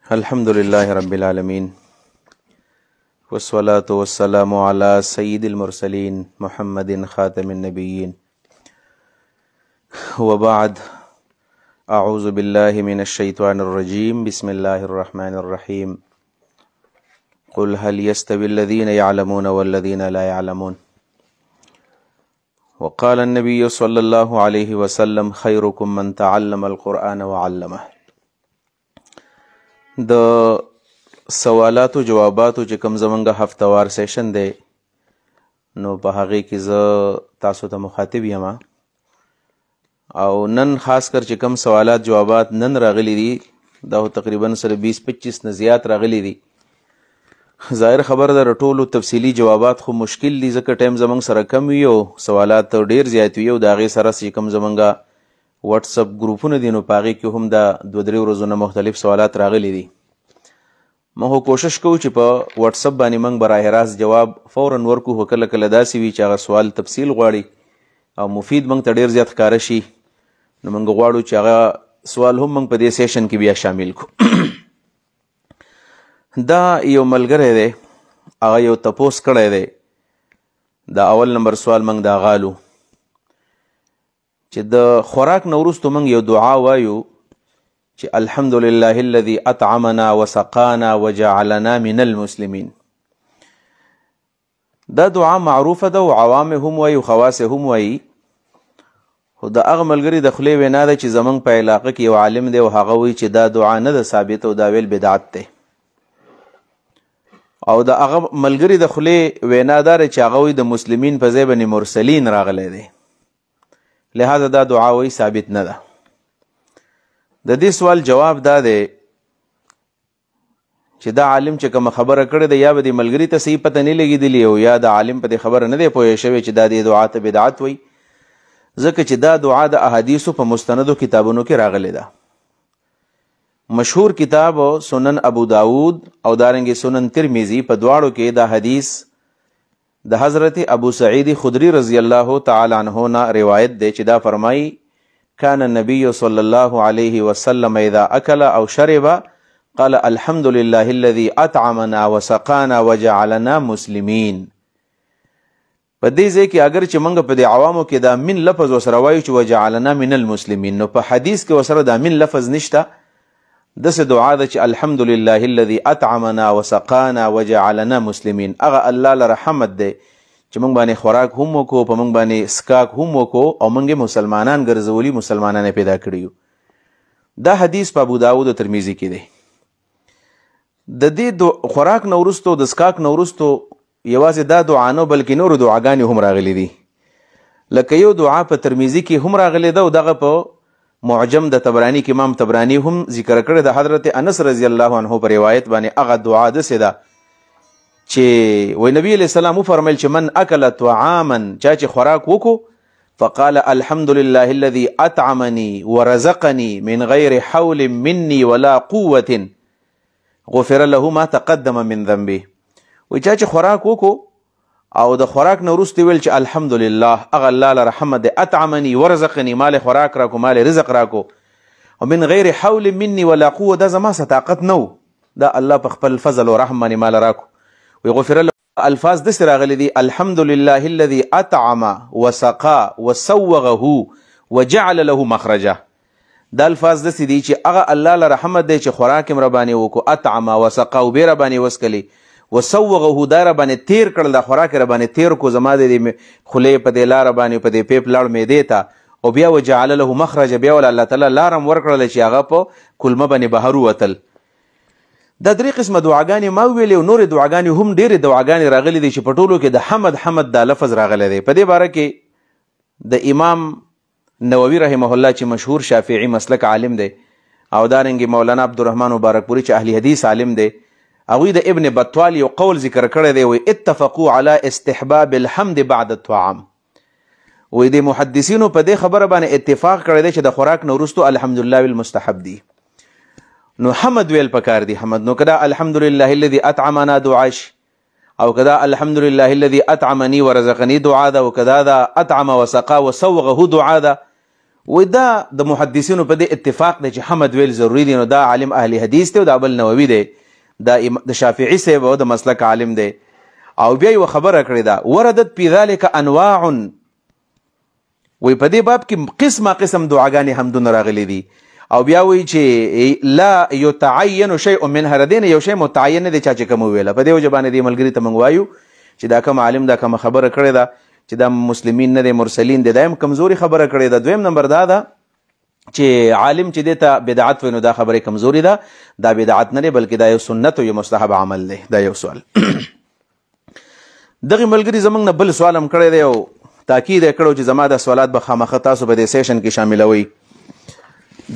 الحمد لله رب العالمين والصلاة والسلام على سيد المرسلين محمد خاتم النبيين وبعد. أعوذ بالله من الشيطان الرجيم. بسم الله الرحمن الرحيم. قل هل يستوي الذين يعلمون والذين لا يعلمون. وقال النبي صلى الله عليه وسلم خيركم من تعلم القرآن وعلمه. د سوالاتو جواباتو چې کوم زمونږ هفتوار سیشن دی نو په هغې کې زه تاسو ته مخاطب یم او نن خاص کر چې کوم سوالات جوابات نن راغلی دي دا تقریبا سره 20-25 نه زیات راغلی دي. ظاهر خبر ده ټولو تفصیلی جوابات خو مشکل دي ځکه ټایم زمونږ سره کم وي او سوالات ډیر زیات وي او د هغې سره چې کوم زمونږ واتساپ ګروپونه دي نو په هغې کې هم دا 2-3 ورځو نه مختلف سوالات راغلی دي. موږ کوشش کوو چې په واتساپ باندې موږ براه راست جواب فورا ورکو، خو کله کله داسې وي چې هغه سوال تفصیل غواړي او مفید موږ ته ډیر زیات ښکاره شي نو موږ غواړو چې هغه سوال هم موږ په دې سیشن کې بیا شامل کړو. دا یو ملګری دی هغه یو تپوس کړی دی. دا اول نمبر سوال موږ دا غالو چې د خوراک نه وروسته موږ یو دعا وایو چې الحمدلله الذي اطعمنا وسقانا وجعلنا من المسلمين. دا دعا معروفه ده او عوام هم وایي او خواص هم وایي، خو د هغه ملګري د خولې وینا ده چې زمونږ په علاقه کې یو عالم دی او هغه وایي چې دا دعا نه ده ثابت او دا ویل بدعت دی، او د هغه ملګري د خولې وینا داره چې هغه وایي د مسلمین په ځای باندې مرسلین راغلی دی، لہذا دا دعا وایي ثابت نه ده. د دې سوال جواب دا دی چې دا عالم چې کومه خبره کړې ده یا به د ملګري ته صحیح پته نه لګېدلې او یا د عالم په دې خبره نه دی پوهې شوی چې دا دې دعا ته بدعت وایي، ځکه چې دا دعا د احادیثو په مستندو کتابونو کې راغلې ده. مشهور کتاب سنن ابو داود او دارنګې سنن ترمذی په دواړو کې دا حدیث د حضرت ابو سعید خدری رضی الله تعالی عنہ نه روایت دی چې دا فرمایي كان النبي صلى الله عليه وسلم إذا أكل أو شرب قال الحمد لله الذي أطعمنا وسقانا وجعلنا مسلمين. په دې ځای کې اگر چې موږ په دې عوامو کې دا من لفظ وسره وایو چې وجعلنا من المسلمین، نو په حدیث کې وسره دا من لفظ نشته. داسې دعا ده چې الحمد لله الذي أطعمنا وسقانا وجعلنا مسلمین. هغه الله له رحمت دی چې موږ باندې خوراک هم وکړو، په موږ باندې سکاک هم وکړو او موږ مسلمانان ګرځولي، مسلمانان پیدا کړي. دا حدیث په ابو داود او ترمذی کې دی. د دې خوراک نه وروستو د سکاک نه وروستو یوازې دا دعا نه بلکې نورو دعاګانې هم راغلي دي. لکه یو دعا په ترمذی کې هم راغلی ده او دغه په معجم د طبرانی کې امام طبرانی هم ذکر کړی د حضرت انس رضی الله عنه په روایت باندې. هغه دعا داسې ده چې وی نبی علیہ السلام وفرمیل چې من اکل طعاما چا چې خوراک وکړو فقال الحمد لله الذي اطعمني ورزقني من غیر حول مني ولا قوة غفر له ما تقدم من ذنبه. وی چا چې خوراک وکړو او د خوراک نه وروسته ویل چې الحمدلله هغه الله له رحمت دی، اطعمني ورزقني مال خوراک راکو مال رزق راکو، او من غیر حول مني ولا قوة دا زما څه طاقت نو، دا الله په خپل فضل او رحم باندې مال راکو. وغفر له الفاظ داسې راغلي دي الحمد لله الذي اطعم وسقا وسوغه وجعل له مخرجا. دا الفاظ داسې دي چې هغه الله له رحمت دی چې خوراک یې ربانې وکړو، اطعم وسقا او بې ربانې وسکلي، وسوغه دا ربانې تیر کړل، دا خوراک یې ربانې تیر کو زما د خولې په دې لاره باندې په دې پیپ لاړ معدې ته، او بیا وجعل له مخرجا بیا ول الله تعالی لارم ورکړل چې هغه په کلمه باندې بهر ووتل. دا درې قسمه دعاګانې ما ویلې او نورې دعاګانې هم ډېرې دعاګانې راغلي دي چې په ټولو کې د حمد دا لفظ راغلی دی. په دې باره کې د امام نووي رحمه الله چې مشهور شافعي مسلک عالم دی او دارنګې مولانا عبدالرحمن مبارکپوري چې اهل حدیث عالم دی، هغوی د ابن بطال یو قول ذکر کړی دی، وی اتفقوا على استحباب الحمد بعد الطعام. وی د محدثینو په دې خبره باندې اتفاق کړی دی چې د خوراک نه وروستو الحمدلله ویل مستحب دی. نو حمد ویل پکار دی. حمد نو کدا الحمدلله الذي اطعمنا دعاش او کدا الحمدلله الذي اطعمني ورزقني دعا ده، او کدا دا اطعم وسقا وسوغه دعا ده. وای دا د محدثینو په دې اتفاق دی چې حمد ویل ضروري دی. نو دا عالم اهل حدیث دی او دا بل نووي دی، دا د شافعي صاحب او د مسلک عالم دی. او بیا یو خبره کړې ده، وردت فی ذلک انواع، وای په دې باب کې قسمه قسم دعاګانې حمدونه راغلي دي. او بیا وایي چې لا یتعین شیء من هردین، یو شی متعین نه دی چا چې کوم ویله. په دې وجه باندې دې ملګري ته موږ وایو چې دا کوم عالم دا کوم خبره کړې ده چې دا مسلمین نه دی مرسلین دی، دا هم کمزوري خبره کړې ده. دویم نمبر دا ده چې عالم چې دې ته بدعت وایي نو دا خبره کمزوري ده، دا بدعت نه دی بلکې دا یو سنت او یو مستحب عمل دی. دا یو سوال. دغه ملګري زمونږ نه بل سوال هم کړی دی او تاکید یې کړو چې زما دا سوالات به خامخا تاسو په دې سیشن کې شاملوئ.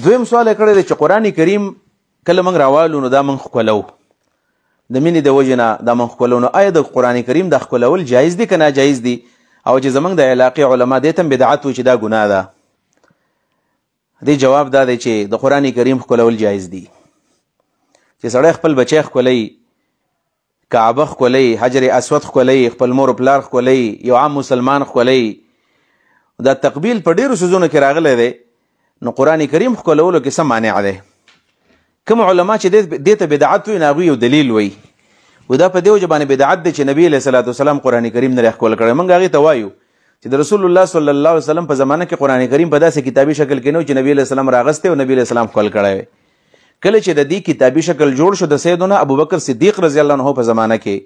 دویم سوال یې کړی دی چې قرآن کریم کله موږ راوالو نو دا موږ ښکلو د مینې د وجې نه، دا موږ ښکلو. نو آیا د قرآن کریم دا ښکلول جایز دی که ناجایز دی؟ او چې زمونږ د علاقې علما دې ته هم بدعت وایي چې دا ګناه ده. دې جواب دا دی چې د قرآن کریم ښکلول جایز دی. چې سړی خپل بچی ښکلی، کعبه ښکلی، حجر اسود ښکلی، خپل مور و پلار ښکلی، یو عام مسلمان ښکلی، دا تقبیل په ډېرو څیزونو کې راغلی دی. نو قرآن کریم ښکلولو کې څه مانع دی؟ کوم علما چې دې ته بدعت وایي هغوی یو دلیل وایي، و دا په دې وجه باندې بدعت دی چې نبي علیه صلات وسلام قرآن کریم نه دی ښکل کړی. موږ هغې ته وایو چې د رسول الله صلی الله علیه وسلم په زمانه کې قرآن کریم په داسې کتابي شکل کې نه و چې نبي علیه السلام راغستی او نبي علیه السلام ښکل کړی وی. کله چې د دې کتابي شکل جوړ شو د سیدنا ابوبکر صدیق رضی الله عنه په زمانه کې،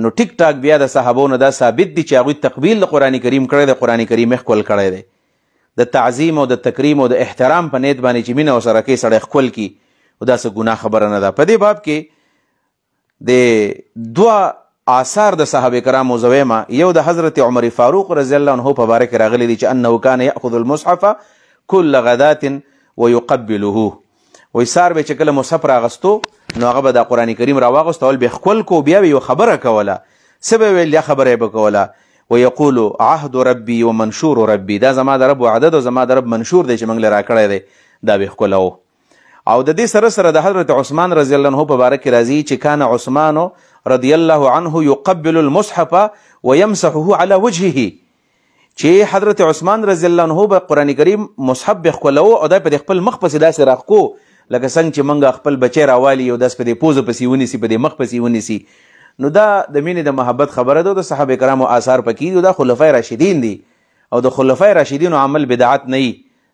نو ټیک ټاک بیا د صحابو نه دا ثابت دي چې هغوی تقبیل د قرآن کریم کړی دی، قرآن کریم یې ښکل کړی دی. د تعظیم او د تکریم او د احترام په نیت باندې چې مینه ورسره کوي سړی ښکل کي، او دا څه ګناه خبره نه ده. په دې باب کې د دوه آثار د صحابه کرامو زویمه، یو د حضرت عمر فاروق رضی الله عنه په باره کې راغلی دی چې انه کان یاخذ المصحف کل غدات ويقبله، وایي سار به چې کله مصحف راغستو نو هغه به د قرآن کریم راواغستو، اول به ښکل کو، بیا به یو خبره کوله. څه به ویل؟ یا خبره یې به کوله. ویقول عهد ربي ومنشور ربي، دا زما د رب وعده ده او زما د رب منشور دی چې موږ له راکړی دی، دا به ښکلو. او د دې سره سره د حضرت عثمان رضی الله عنه په باره کې راځي چې کان عثمان رضی الله عنه یقبل المصحف ويمسحه على وجهه، چې حضرت عثمان رضی الله عنه به قرآن کریم مصحف به ښکلو او دا په خپل مخ پسې داسې راښکو لکه څنګه چې موږ خپل بچی راوالي او داس په دې پوزه پسې ونیسي، په دې مخ پسې ونیسي. نو دا د مینې د محبت خبره ده. د صحابه کرامو آثار پکې دي، دا خلفای راشدین دي، او د خلفای راشدینو عمل بدعت نه وي.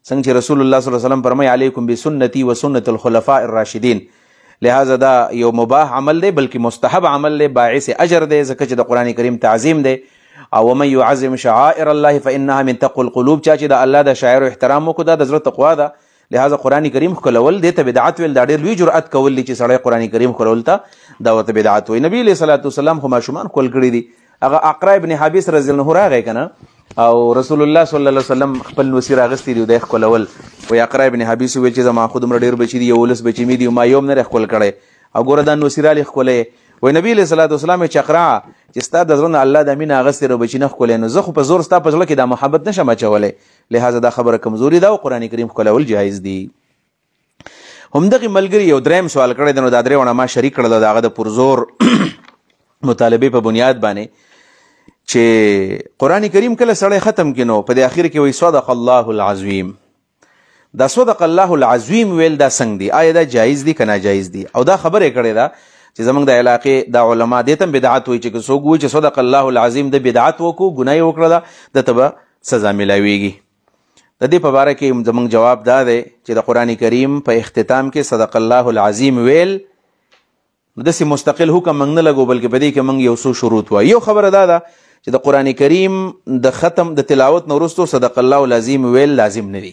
څنګه چې رسول الله صلی الله علیه وسلم فرمایي علیکم بسنتي وسنت الخلفاء الراشدین. لہذا دا یو مباح عمل دی بلکې مستحب عمل دی، باعث اجر دی ځکه چې د قرآن کریم تعظیم دی. او ومن يعظم شعائر الله فانها من تقوى القلوب، چا چې د الله د شاعر احترام وکړو دا د زړه تقوا ده. لہذا قرآن کریم ښکلول دې ته بدعت ویل دا ډېر لوی جرأت کول دی چې سړی قرآن کریم ښکلول ته دا ورته بدعت وایي. نبي علیه صلات وسلام خو ماشومان ښکل کړي دي. هغه اقرا ابن حابس رضی الله عنه راغی که نه، او رسول الله صلی الله علیه وسلم خپل نوسي راغستی دی، دی ښکلول. وایي اقرا ابن حابس وویل چې زما خو دومره ډېر بچي دي، 11 بچي مې دي، ما یو هم نه دی ښکل کړی، او ګوره دا نوسي رالې ښکلی. وایي نبي علیه صلات وسلام چې اقرا چې ستا د زړه نه الله د مینه اغستې رو بچي نه ښکلی، نو زه خو په زور ستا په زړه کې دا محبت نشم اچولی. لہذا دا خبره کمزوري ده او قرآن کریم ښکلول جایز دی. همدغې ملګري یو دریم سوال کړی دی، نو دا درې علما شریک کړل د هغه د پرزور مطالبې په بنیاد باندې چې قرآن کریم کله سړی ختم کړي نو په دې اخر کې وایي صدق الله العظیم. دا صدق الله العظیم ویل دا څنګه دی؟ آیا دا جایز دی که ناجایز دی؟ او دا خبره یې کړې ده چې زمونږ د علاقې دا علما دې ته هم بدعت وایي چې که څوک وایي چې صدق الله العظیم د بدعت وکړو، ګناه یې وکړه ده، دته به سزا میلاویږي. د دې په باره کې زمونږ جواب دا دی چې د قرآن کریم په اختتام کې صدق الله العظیم ویل داسې مستقل حکم موږ نه لګو، بلکې په دې کې موږ یو څو شروط وایو. یو خبره دا ده چې د قرآن کریم د ختم د تلاوت نه وروسته صدق الله العظیم ویل لازم نه دی،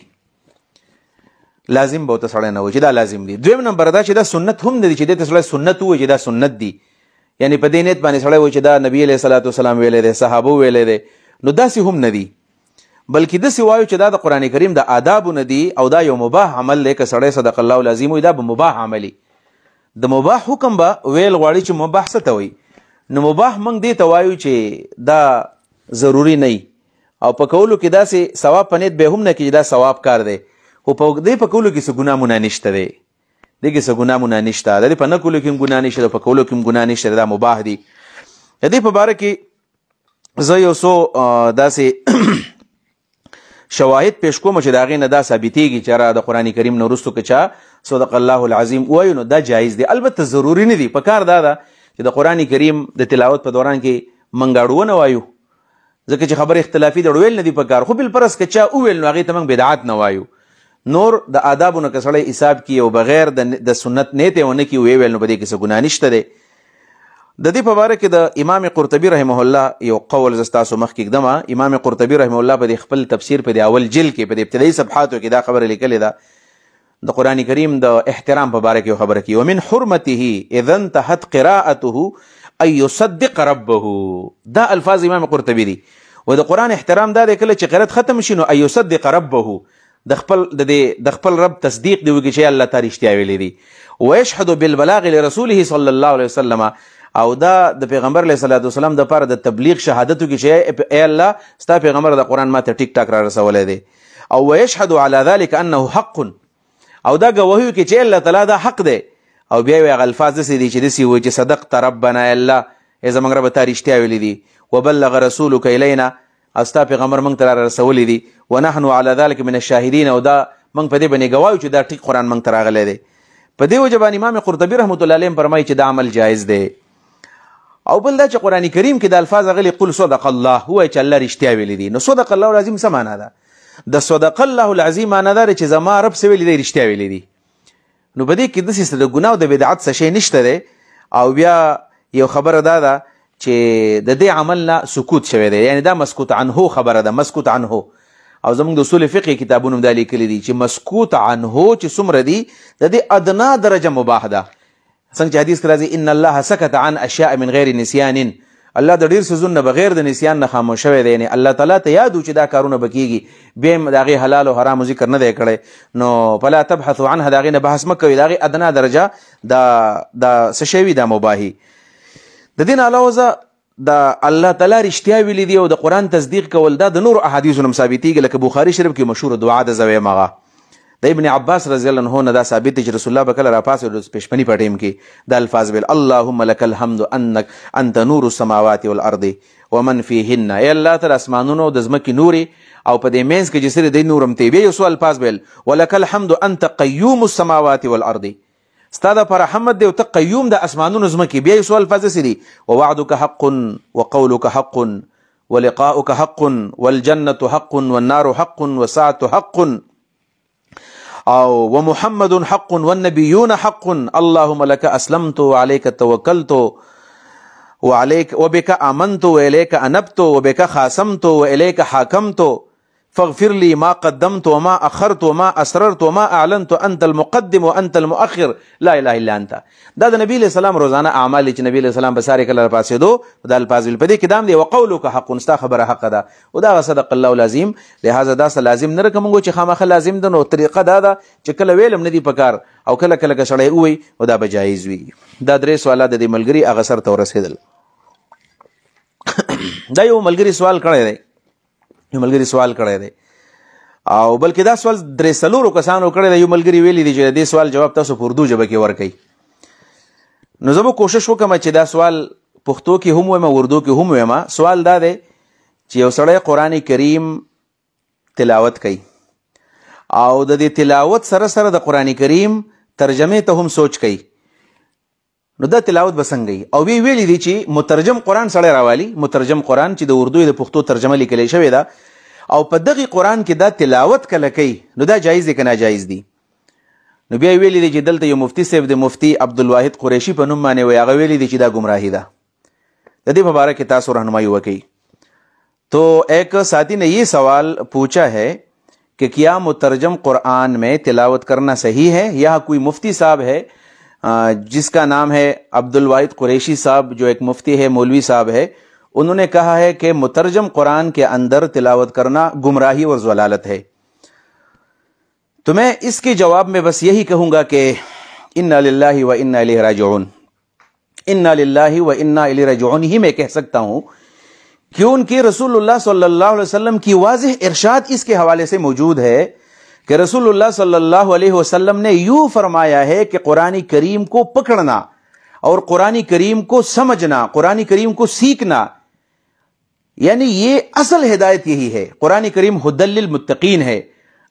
لازم به ورته سړی نه وایي چې دا لازم دی. دویم نمبر دا چې دا سنت هم نه دی چې دې ته سړی سنت ووایي چې دا سنت دی، یعنی په دې نیت باندې سړی وایي چې دا نبي علیه صلات وسلام ویلی دی، صحابه ویلی دی، نو داسې هم نه دی، بلکې داسې وایو چې دا د قرآن کریم د آدابو نه دی او دا یو مباح عمل دی. که سړی صدق الله العظیم وایي دا به مباح عملي. د مباح حکم به ویل غواړي چې مباح څه ته وایي، نو مباح موږ دې ته وایو چې دا ضروري نه وي، او په کولو کې داسې ثواب په نیت به هم نه کړي دا ثواب کار دی، خو په دې په کولو کې څه ګناه موناه نشته دی، دې کې څه ګناه موناه نشته، د دې په نه کولو کې هم ګناه نشته، په کولو کې هم ګناه نشته، دا مباح دی. د دې په باره کې زه یو څو داسې شواهد پیش کوم چې د هغې نه دا ثابتېږي چې را د قرآن کریم نه وروستو که چا صدق الله العظیم ووایو نو دا جایز دی. البته ضروري نه دی، پکار دا ده چې د قرآن کریم د تلاوت په دوران کې منګاړو ونه وایو، ځکه چې خبر اختلافي ده ویل نه دي پکار، خو بالفرض که چا وویل نو هغې ته موږ بدعت نه وایو. نور د آدابو نه که سړی حساب کي او بغیر د سنت نیت یې ونه کي ویل نو په دې کې څه ګناه نشته دی. د دې په باره کې د امام قرطبي رحمه الله یو قول زه ستاسو مخکې ږدمه. امام قرطبي رحمه الله په دې خپل تفسیر په دې اول جلد کې په دې ابتدایي صفحاتو کې دا خبره لیکلې ده د قرآن کریم د احترام په باره کې یو خبره کوي. ومن حرمته اذا انتهت قراءته ان يصدق ربه. دا الفاظ امام قرطبي دي. و د قرآن احترام دا دی کله چې قرأت ختم شي نو ان يصدق ربه د خپل رب تصدیق دی وکړي چې الله تعالی رښتیا ویلي دي. ويشهد بالبلاغ لرسوله صلی الله علیه وسلم، او دا د پیغمبر علیه الصلاۃ والسلام د پاره د تبلیغ شهادت وکړي چې ای الله ستا پیغمبر د قرآن ماته ټیک ټاک را رسولی دی. او ويشهد على ذلك انه حق، او دا ګواهي وکړي چې الله تعالی دا حق دی. او بیا یې هغه الفاظ داسې دي چې داسې وایي چې صدقت ربنا ای الله ای زموږ رب تا رښتیا ویلي دي. وبلغ رسولک الینا، او ستا پیغمبر موږ ته را رسولی دي. ونحن على ذلك من الشاهدین، او دا موږ په دې باندې ګواهو چې دا ټیک قرآن موږ ته راغلی دی. په دې وجه باندې امام قرطبي رحمة الله علیه فرمایي چې دا عمل جایز دی. او بل دا چې قرآن کریم کې د الفاظ غلي قل صدق الله، وایي چې الله رښتیا ویلي دي. نو صدق الله العظیم څه معنا ده؟ د صدق الله العظیم معنا ده چې زما رب څه ویلي دی، رښتیا ویلي دي. نو په دې کې داسې د ګناه او د بدعت څه شی نشته دی. او بیا یو خبره دا ده چې د دې عمل نه سکوت شوی دی، یعنی دا مسکوت عنه خبره ده، مسکوت عنه. او زموږ د اصول فقه کتابونو دا لیکلي دي چې مسکوت عنه چې څومره دي د دې ادنا درجه مباح ده. څنګه چې حدیث کې راځي ان الله سکت عن اشیاء من غیر نسیان، الله د ډیر څیزونو نه بغیر د نسیان نه خاموش شوی دی. یعنی الله تعالی ته یاد و چې دا کارونه به کېږي، بیا هم د هغې حلال او حرامو ذکر نه دی کړی. نو فلا تبحثوا عنها، د هغې نه بحث مه کوئ، د هغې ادنا درجه دا څه شی وي، دا مباحي. د دې نه علاوه زه د الله تعالی رښتیا ویلي دي او د قرآن تصدیق کول دا د نورو احادیثو نه هم ثابتېږي. لکه بخاري شریف کې مشهور دعا ده، زه وایم هغه د ابن عباس رضی الله عنه نه دا ثابت دی چې رسول الله به کله راپاڅېد د پېشپني په ټیم کې دا الفاظ ویل اللهم لك الحمد انت نور السماوات والارض ومن فيهن. ای الله ته د اسمانونو د ځمکې نورې او په دې منځ کې چې سره دی نورم ته. بیا یو څو الفاظ ویل ولك الحمد انت قیوم السماوات والارض، ستا دپاره حمد دی او ته قیوم د اسمانونو ځمکې. بیا یو څو الفاظ داسې دي ووعدك حق وقولك حق ولقاؤك حق والجنة حق والنار حق والساعة حق او ومحمد حق والنبيون حق اللهم لك اسلمت وعليك توكلت وبك امنت واليك انبت وبك خاصمت واليك حاكمت فاغفر لي ما قدمت وما اخرت وما اسررت وما اعلنت انت المقدم وانت المؤخر لا اله الا انت. دا د نبی علیہ السلام روزانه اعمال چې نبی علیہ السلام به ساري کله راپاسېدو دا الفاظ په دې کې دام دی وقولك حق، ستا خبره حق ده او دا صدق الله العظیم. لهذا دا لازم نه رکه مونږ چې خامخه لازم ده. نو طریقه دا ده چې کله ویلم نه دی پکار او کله کله که سړی ووایي او دا به جایز وي. دا درې سوالات د دې ملګري هغه سر ته ورسېدل. دا یو ملګري سوال کړی دی، یو ملګري سوال کړی دی او بلکې دا سوال درې څلورو کسانو کړی دی. یو ملګري ویلی دی چې د دې سوال جواب تاسو په اردو ژبه کې ورکئ. نو زه به کوشش وکړم چې دا سوال پښتو کې هم وایم او اردو کې هم وایم. سوال دا دی چې یو سړی قرآن کریم تلاوت کوي او د دې تلاوت سره سره د قرآن کریم ترجمې ته هم سوچ کوي، نو دا تلاوت به څنګه وي؟ او ویلی دی چې مترجم قرآن سړی راوالي، مترجم قرآن چې د اردو د پښتو ترجمه لیکلی شوې ده او په دغه قرآن کې دا تلاوت کله کوي، نو دا جایز دی که ناجایز دی؟ نو بیا ویلی دی چې دلته یو مفتی صاحب د مفتی عبدالواحد قریشي په نوم باندې وایي، هغه ویلی دی چې دا گمراهي ده. د دې په باره کې تاسو رهنمایي وکړئ. تو ایک ساتھی نے یہ سوال پوچھا ہے کہ کیا مترجم قرآن میں تلاوت کرنا صحیح ہے؟ یہاں کوئی مفتی صاحب ہے جس کا نام ہے عبدالواحد قریشی صاحب، جو ایک مفتی ہے، مولوی صاحب ہے، انہوں نے کہا ہے کہ مترجم قرآن کے اندر تلاوت کرنا گمراہی اور ضلالت ہے. تو میں اس کے جواب میں بس یہی کہوں گا کہ انا للہ و انا الیہ راجعون، انا للہ و انا الیہ راجعون ہی میں کہہ سکتا ہوں، کیونکہ رسول اللہ صلی اللہ علیہ وسلم کی واضح ارشاد اس کے حوالے سے موجود ہے کہ رسول اللہ صلی اللہ علیہ وسلم نے یوں فرمایا ہے کہ قرآن کریم کو پکڑنا اور قرآن کریم کو سمجھنا، قرآن کریم کو سیکھنا، یعنی یہ اصل ہدایت یہی ہے. قرآن کریم ہدی للمتقین ہے.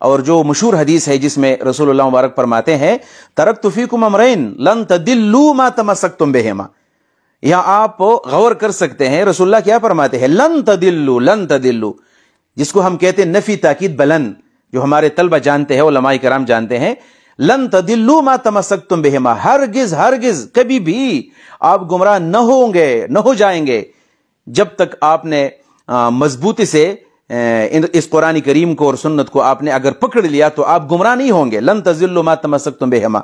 اور جو مشہور حدیث ہے جس میں رسول اللہ مبارک فرماتے ہیں ترکت فیکم امرین لن تدلوا ما تمسکتم بہما. یہاں آپ غور کر سکتے ہیں رسول اللہ کیا فرماتے ہیں, لن تدلوا لن تدلوا, جس کو ہم کہتے ہیں نفی تاکید بلند, جو ہمارے طلبہ جانتے ہیں, علماء کرام جانتے ہیں, لن تدلوا ما تمسکتم بہما, ہرگز ہرگز کبھی بھی آپ گمراہ نہ ہوں گے, نہ ہو جائیں گے جب تک آپ نے مضبوطی سے اس قرآن کریم کو اور سنت کو آپ نے اگر پکڑ لیا تو آپ گمراہ نہیں ہوں گے. لن تضلوا ما تمسکتم بہما.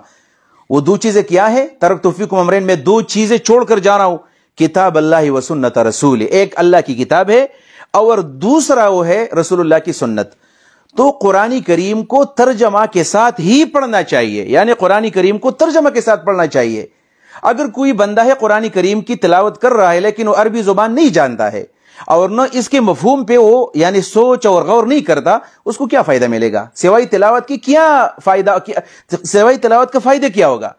وہ دو چیزیں کیا ہے؟ ترکت فیکم امرین, میں دو چیزیں چھوڑ کر جا رہا ہوں, کتاب اللہ و سنت رسول. ایک اللہ کی کتاب ہے اور دوسرا وہ ہے رسول اللہ کی سنت. تو قرآن کریم کو ترجمہ کے ساتھ ہی پڑھنا چاہیے, یعنی قرآن کریم کو ترجمہ کے ساتھ پڑھنا چاہیے. اگر کوئی بندہ ہے قرآن کریم کی تلاوت کر رہا ہے لیکن وہ عربی زبان نہیں جانتا ہے اور نہ اس کے مفہوم پہ وہ یعنی سوچ اور غور نہیں کرتا, اس کو کیا فائدہ ملے گا؟ سوائے تلاوت کی کیا فائدہ, سوائے تلاوت کا فائدہ کیا ہوگا؟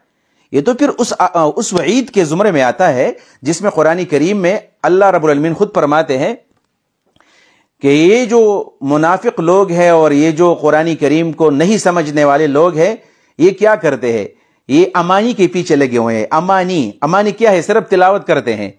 یہ تو پھر اس وعید کے زمرے میں آتا ہے جس میں قرآن کریم میں اللہ رب العالمین خود فرماتے ہیں کہ یہ جو منافق لوگ ہیں اور یہ جو قرآن کریم کو نہیں سمجھنے والے لوگ ہیں, یہ کیا کرتے ہیں؟ یہ امانی کے پیچھے لگے ہوئے ہیں. امانی کیا ہے؟ صرف تلاوت کرتے ہیں.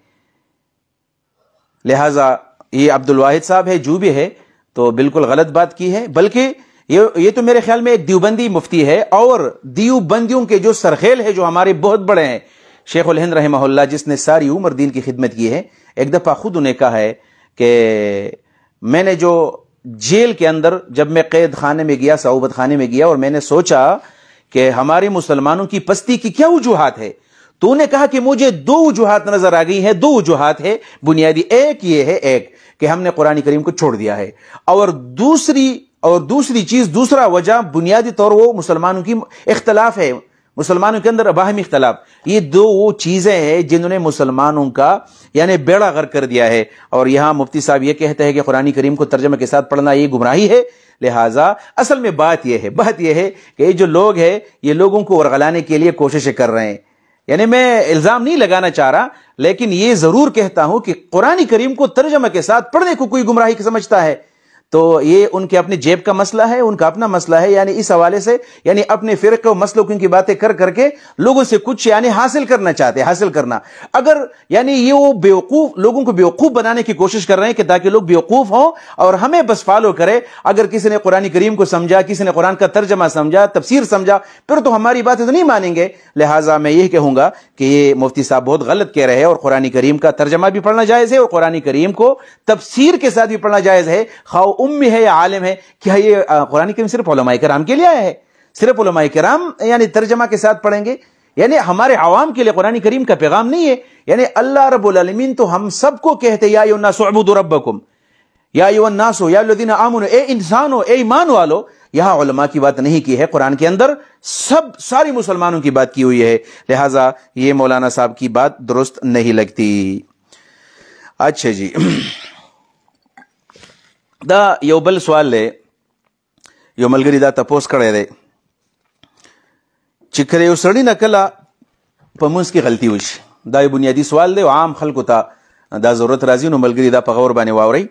لہٰذا یہ عبد الواحد صاحب ہے جو بھی ہے تو بالکل غلط بات کی ہے. بلکہ یہ تو میرے خیال میں ایک دیوبندی مفتی ہے, اور دیوبندیوں کے جو سرخیل ہے جو ہمارے بہت بڑے ہیں, شیخ الہند رحمہ اللہ, جس نے ساری عمر دین کی خدمت کی ہے, ایک دفعہ خود انہیں کہا ہے کہ میں نے جو جیل کے اندر جب میں قید خانے میں گیا, صعوبت خانے میں گیا, اور میں نے سوچا کہ ہمارے مسلمانوں کی پستی کی کیا وجوہات ہے, تو انہیں کہا کہ مجھے دو وجوہات نظر آ گئی ہیں. دو وجوہات ہے بنیادی. ایک یہ ہے, ایک کہ ہم نے قرآن کریم کو چھوڑ دیا ہے, اور دوسری چیز, دوسرا وجہ بنیادی طور وہ مسلمانوں کی اختلاف ہے, مسلمانوں کے اندر باہمی اختلاف. یہ دو وہ چیزیں ہیں جنہوں نے مسلمانوں کا یعنی بیڑا غرق کر دیا ہے. اور یہاں مفتی صاحب یہ کہتے ہیں کہ قرآن کریم کو ترجمے کے ساتھ پڑھنا یہ گمراہی ہے. لہٰذا اصل میں بات یہ ہے کہ یہ جو لوگ ہیں یہ لوگوں کو ورغلانے کے لیے کوششیں کر رہے ہیں. یعنی میں الزام نہیں لگانا چاہ رہا, لیکن یہ ضرور کہتا ہوں کہ قرآن کریم کو ترجمہ کے ساتھ پڑھنے کو کوئی گمراہی سمجھتا ہے تو یہ ان کے اپنے جیب کا مسئلہ ہے, ان کا اپنا مسئلہ ہے. یعنی اس حوالے سے یعنی اپنے فرقے و مسلکوں کی باتیں کر کے لوگوں سے کچھ یعنی حاصل کرنا چاہتے ہیں, حاصل کرنا. اگر یعنی یہ وہ بیوقوف لوگوں کو بیوقوف بنانے کی کوشش کر رہے ہیں کہ تاکہ لوگ بیوقوف ہوں اور ہمیں بس فالو کرے. اگر کسی نے قرآن کریم کو سمجھا, کسی نے قرآن کا ترجمہ سمجھا, تفسیر سمجھا, پھر تو ہماری باتیں تو نہیں مانیں گے. لہٰذا میں یہ کہوں گا کہ یہ مفتی صاحب بہت غلط کہہ رہے ہیں, اور قرآن کریم کا ترجمہ بھی پڑھنا جائز ہے اور قرآن کریم کو تفسیر کے ساتھ بھی پڑھنا جائز ہے, خواہ امی ہے یا عالم ہے. کیا یہ قرآن کریم صرف علماء کرام کے لیے آیا ہے؟ صرف علماء کرام یعنی ترجمہ کے ساتھ پڑھیں گے؟ یعنی ہمارے عوام کے لیے قرآن کریم کا پیغام نہیں ہے. یعنی اللہ رب العالمین تو ہم سب کو کہتے یا ایھا الناس اعبدوا ربکم, یا ایھا الناس یا الذین آمنوا, اے انسانو, اے ایمان والو. یہاں علماء کی بات نہیں کی ہے, قرآن کے اندر ساری مسلمانوں کی بات کی ہوئی ہے. لہٰذا یہ مولانا صاحب کی بات درست نہیں لگتی. اچھا جی, دا یو بل سوال لے, یو ملګری دا تپوس کړی دی چې کله یو سړي نه کله په منځ کې غلطي وشي. دا یو بنیادي سوال دی او عام خلکو ته دا ضرورت راځي, نو ملګري دا په غور باندې واورئ.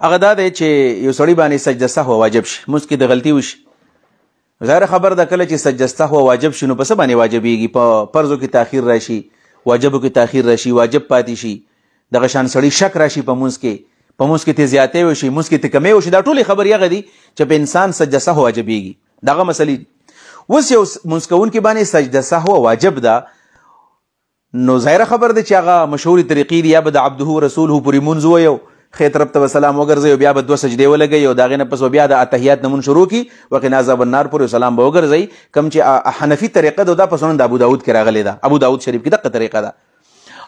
هغه دا دی چې یو سړي باندې سجده سهو واجب شي, منځ کې د غلطي وشي. ظاهره خبر ده کله چې سجده سهو واجب شي نو په څه باندې واجبېږي؟ په فرضو کې تاخیر راشي, واجبو کې تاخیر راشي, واجب پاتې شي. دغه شان سړي شک راشي په منځ کې, په منځ کې ته زیاتې وشي, منځ کې ته کمې وشي. دا ټولې خبرې هغه دي چې په انسان سجده سهو واجبېږي. دغه مسلې اوس یو منځ کوونکي باندې سجده سهو واجب ده, نو ظاهره خبر ده چې هغه مشهوري طریقې دي, یا به د عبده رسوله پورې منځ ووایو, خې طرف ته سلام وګرځي, بیا به 2 سجدې ولګوي او د هغې نه پس بیا د اتحیات نه مونځ شروع کړي, وقنا عذاب النار پورې سلام به وګرځي. کوم چې حنفي طریقه ده دا په سنن د ابو داود کې راغلې ده, ابو داود شریف کې دغه طریقه ده.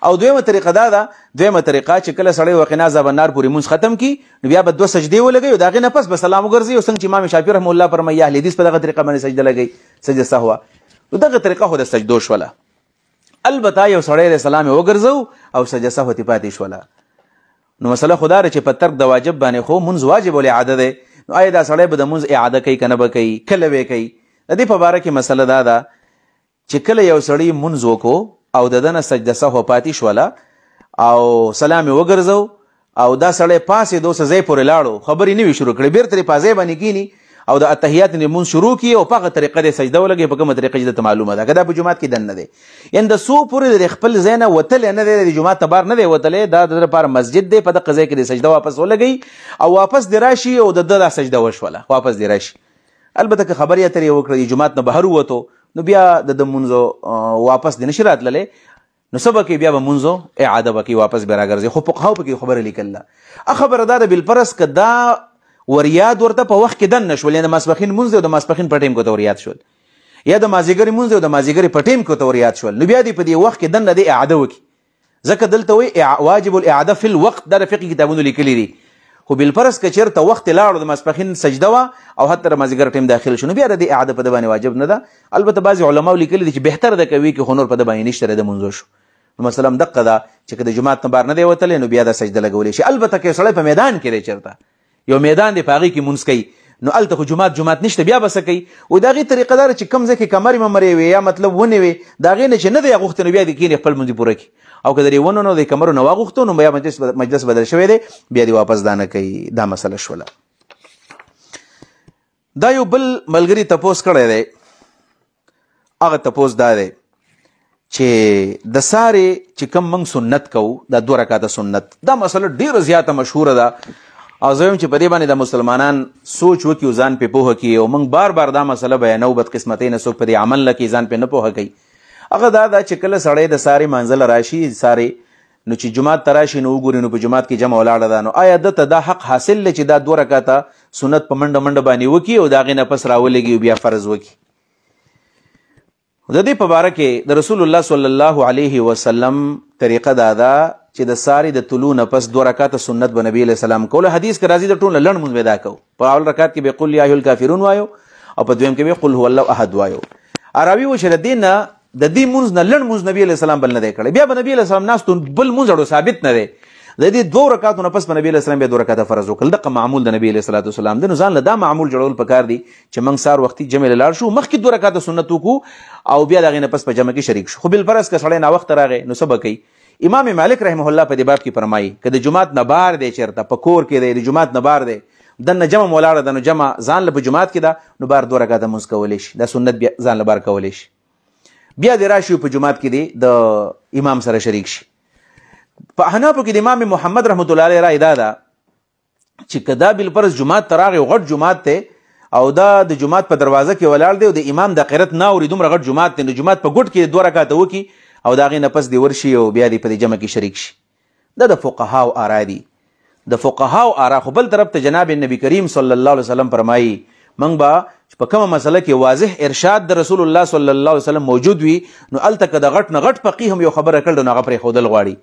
او دویمه طریقه دا ده, دویمه طریقه چې کله سړی وقنا عذاب النار پورې مونځ ختم کړي نو بیا به 2 سجدې ولګوي او د هغې نه پس به سلام وګرځي. او څنګه چې امام شافعي رحمه الله فرمایي اهل حدیث په دغه طریقه باندې سجده لګوي, سجده سهوه. نو دغه طریقه خو د سجدو شوله. البته یو سړی د سلام یې وګرځو او سجده سهو ترې پاتې شوله, نو مسله خدا ده چې په ترک د واجب باندې خو منځ واجب الاعاده ده. نو آیا دا سړی به د منځ اعاده کوي که نه به کوي, کله به کوي؟ د دې په باره کې مسله دا ده چې کله یو سړی منځ وکړو او د ده نه سجده سهو پاتې شوله او سلام یې وګرځو او دا سړی پاسې دو ځای پورې لاړو خبرې نه وي شروع کړې بیرته یې په ځای باندې کینی او د اتحیات لمونځ شروع کی او په هغه طریقه د سجده ولګي په کومه طریقه چې ته معلومه ده که دا په جومات کې دننه دی یعنې د څو پورې د خپل ځای نه وتلی نه دی د جومات نه بار نه دی وتلی دا د ده لپاره مسجد دی په دغه ځای کې د سجده واپس ولګوي او واپس دې راشي او د ده دا سجده وشوله واپس دې راشي البته که خبرې اترې یې وکړه د جومات نه بهر ووتو نو بیا د مونځو واپس دې نشي راتللی نو څه به کوي بیا به مونځو اعاده به کوي واپس بیا راګرځي خو فقهاو پکې خبره لیکل ده خبره دا ده بالفرض که دا وریاد ورته په وخت کې دننه شول یعنې د ماسپښین مونځ دی او د ماسپښین په ټیم کې ورته وریاد شول یا د مازدیګرې مونځ دی او د مازدیګرې په ټیم کې ورته وریاد شول نو بیا دې په دې وخت کې دننه دی اعاده وکړي ځکه دلته وایي واجب الاعاده فی الوقت دا د فقهي کتابونو لیکلي دي خو بالفرض که چېرته وخت یې لاړو د ماسپښین سجده وه او حتی د مازدیګر ټیم داخل شو نو بیا د دې اعاده په ده باندې واجب نه ده البته بعضې علماو لیکلي دي چې بهتر ده کوي کې خو نور په ده باندې نشته د مونځو شو نو مثلا دقه ده چې که د جومات نه بار نه دی وتلی نو بیا دا سجده لګولی شي البته که سړی په میدان کې دی چېرته یو میدان دی په هغې کې مونځ کوي نو هلته خو جومات نشته بیا به څه کوي و د هغې طریقه دا چې کوم ځای کې کمرې ممرې وي یا مطلب ونې وي د هغې نه چې نه دی اغوښتی نو بیا دې کښېني خپل مونځ پوره کړي او که د دې ونو نه د کمرو نه واغوښتو نو بیا مجلس بدل شوی دی بیا دې واپس دا نه کوي دا مسله شوله دا یو بل ملګري تپوس کړی دی هغه تپوس دا دی چې د سارې چې کوم موږ سنت کوو دا 2 رکعاته سنت دا مسله ډېره زیاته مشهوره ده او زه وایم چې په دې باندې د مسلمانان سوچ وکړي او ځان پې پوهه کړي او موږ بار دا مسله بیانو بدقسمتۍ نه څوک په دې عمل نه کوي ځان پې نه پوهه کوي هغه دا ده چې کله سړی د سارې منزله راشي سارې نو چې جومات ته راشي نو وګوري نو په جومات کې جمع ولاړه ده نو آیا ده ته دا حق حاصل دی چې دا 2 رکعاته سنت په منډه باندې وکړي او د هغې نه پس راولګي او بیا فرض وکړي د دې په باره کې د رسول الله صلی الله علیه وسلم طریقه دا ده چې د ساري د طلوع نه پس 2 رکعاته سنت به نبی علیه السلام کوله حدیث کې راځي د ټول لنډ مونځ به دا کوو په اول رکعت کې به قل یا ایها الکافرون وایو او په دویم کې به قل هو الله احد وایو عربي و چې د دې نه د دې مونځ نه لنډ مونځ نبی علیه السلام بل نه دی کړی بیا به نبی علیه السلام ناستو بل مونځ اړو ثابت نه دی د دې 2 رکعاتو نه پس په نبی علیه السلام بیا 2 رکعاته فرض وکړل دغه معمول د نبی علیه الصلاه والسلام د نو ځان له دا معمول جوړول پکار دی چې موږ سار وختي جمع لاړ شو مخکې 2 رکعاته سنت وکړو او بیا دغه نه پس په جمع کې شریک شو خو بالفرض که سړی ناوخته راغی نو څه به کوي امام مالک رحمه الله په دې باب کې فرمایي که د جومات نه بار دی چېرته په کور کې دی د جومات نه بار دی دننه جمع ولاړه ده نو جمع ځان له په جومات کې ده نو بار 2 رکعاته مونځ کولی شي دا سنت بیا ځان له بار کولی شي بیا دې راشي په جومات کې دی د امام سره شریک شي په احنافو کې د امام محمد رحمت الله علیه رای دا ده چې که دا بالفرض جومات ته راغی غټ جومات دی او دا د جومات په دروازه کې ولاړ دی او د امام د قرت نه اوري دومره غټ جومات دی نو جومات په ګوټ کې 2 رکعاته وکړي او د هغې نه پس دې ورشي او بیا دې په دې جمع کې شریک شي دا د فقهاو آرا دي د فقهاو آرا خو بل طرف ته جناب نبی کریم صلی الله علیه وسلم فرمایي موږ به په کومه مسله کې واضح ارشاد د رسول الله صلی الله علیه وسلم موجود وي نو هلته که د غټ نه غټ فقیه هم یو خبره کړل نو هغه پرېښودل غواړي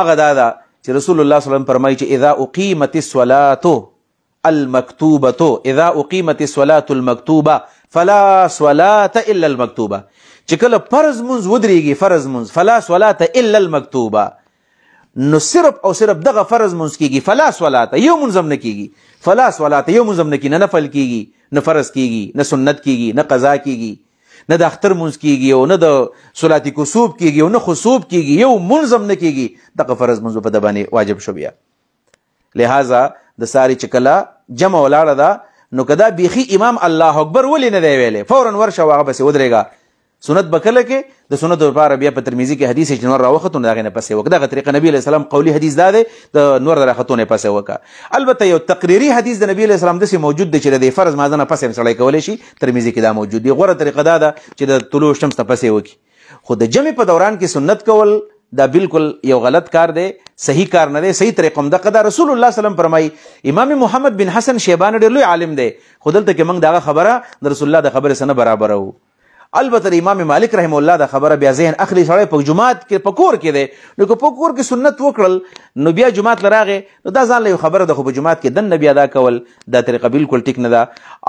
هغه دا ده چې رسول الله صلی الله علیه وسلم فرمایي چې اذا اقیمت الصلاة المکتوبة اذا اقیمت الصلاة المکتوبة فلا صلاة الا المکتوبة چې کله فرض مونځ ودرېږي فرض مونځ فلا صلاة الا المکتوبه نو صرف او صرف دغه فرض مونځ کېږي فلا صلاة یو مونځ هم نه کېږي فلا صلاة یو مونځ هم نه کېږي نه نفل کېږي نه فرض کېږي نه سنت کېږي نه قضا کېږي نه د اختر مونځ کېږي او نه د صلات کسوف کېږي او نه خصوب کېږي یو مونځ هم نه کېږي دغه فرض مونځ په ده باندې واجب شو بیا لہذا د ساري چې کله جمع ولاړه ده نو که دا بیخي امام الله اکبر ولې نه دی ویلی فورا ورشه او هغه پسې ودرېږه سنت به کله کې د سنتو لپاره بیا په ترمذي کې حدیث چې نور راوختو نو د هغې نه پسې وکړه دغه طریقه نبي علیه السلام قولي حدیث دا دی د نور د راختو نه پسې وکړه البته یو تقریري حدیث د نبي علیه السلام داسې موجود دی چې د دې فرض مازه نه پسې هم سړی کولی شي ترمذي کې دا موجود دی غوره طریقه دا ده چې د طلوع شمس نه پسې وکړي خو د جمع په دوران کې سنت کول دا بالکل یو غلط کار دی صحیح کار نه دی صحیح طریقه هم دغه ده رسول الله صلی الله علیه وسلم فرمایي امام محمد بن حسن شیبانی ډېر لوی عالم دی خو دلته کې موږ دغه خبره د رسول الله د خبرې سره نه برابره وو البته امام مالک رحم الله دا خبره بیا ذهن اخلي سړی په جومات کې په کور کې دی نو که په کور کې سنت وکړل نو بیا جومات له راغې نو دا ځان له یو خبره ده خو په جومات کې دننه بیا دا کول دا طریقه بالکل ټیک نه ده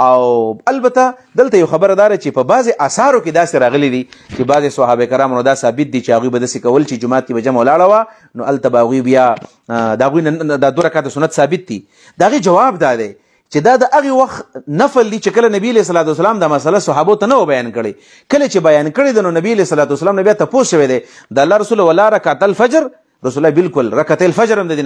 او البته دلته یو خبره داره چې په بعضې اثارو کې داسې راغلي دي چې بعضې صحابه کرامو نو دا ثابت دي چې هغوی به داسې کول چې جومات کې به جمع ولاړه وه نو هلته به هغوی بیا د هغوی نه دا 2 رکعاته سنت ثابت دي د هغې جواب دا دی چې دا د هغې وخت نفل دی چې کله نبي علیه صلات وسلام دا مسله صحابو ته نه و بیان کړې کله چې بیان کړې ده نو نبي علیه صلات وسلام نه بیا تپوس شوی دی د الله رسول ولا رکعت الفجر رسول الله بالکل رکعت الفجر هم د دې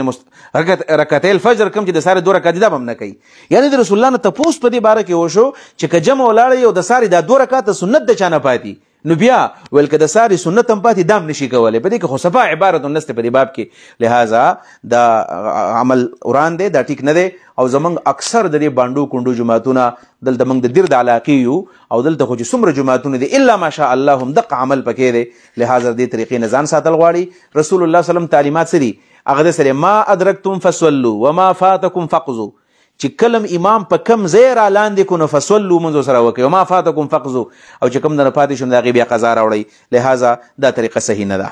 رکعت الفجر کوم چې د ساري 2 رکعات دا هم نه کوي. یعنی د رسول الله نه تپوس په دې باره کې وشو چې که جمع ولاړ یو د ساري دا 2 رکعات سنت د چا نه پاتې نو بیا ویل که د ساري سنت هم پاتې دام نشي کولی. په دې کې خو صفا عبارت نسته په دې باب کې. لہذا دا عمل وران دی، دا ټیک نه دی. او زمونږ اکثر د دې بانډو کونډو جماعتونه دلته موږ د دیر د علاقې یو او دلته خو چې څومره جماعتونه دي الا ماشاء الله هم دقه عمل پکې دی. لہذا دې طریقې نه ځان ساتل غواړي. رسول الله صلی الله علیه وسلم تعلیمات څه دي؟ هغه د سره ما ادرکتم فصلوا وما فاتکم فقضوا، چې کلم امام په کم ځای را لاندې کو نو فصلوا منځ سره وکړئ، وما فاتکم فقضوا، او چې کم نه پاتې شوم د هغې بیا قضا راوړئ. لہذا دا طریقه صحیح نه ده.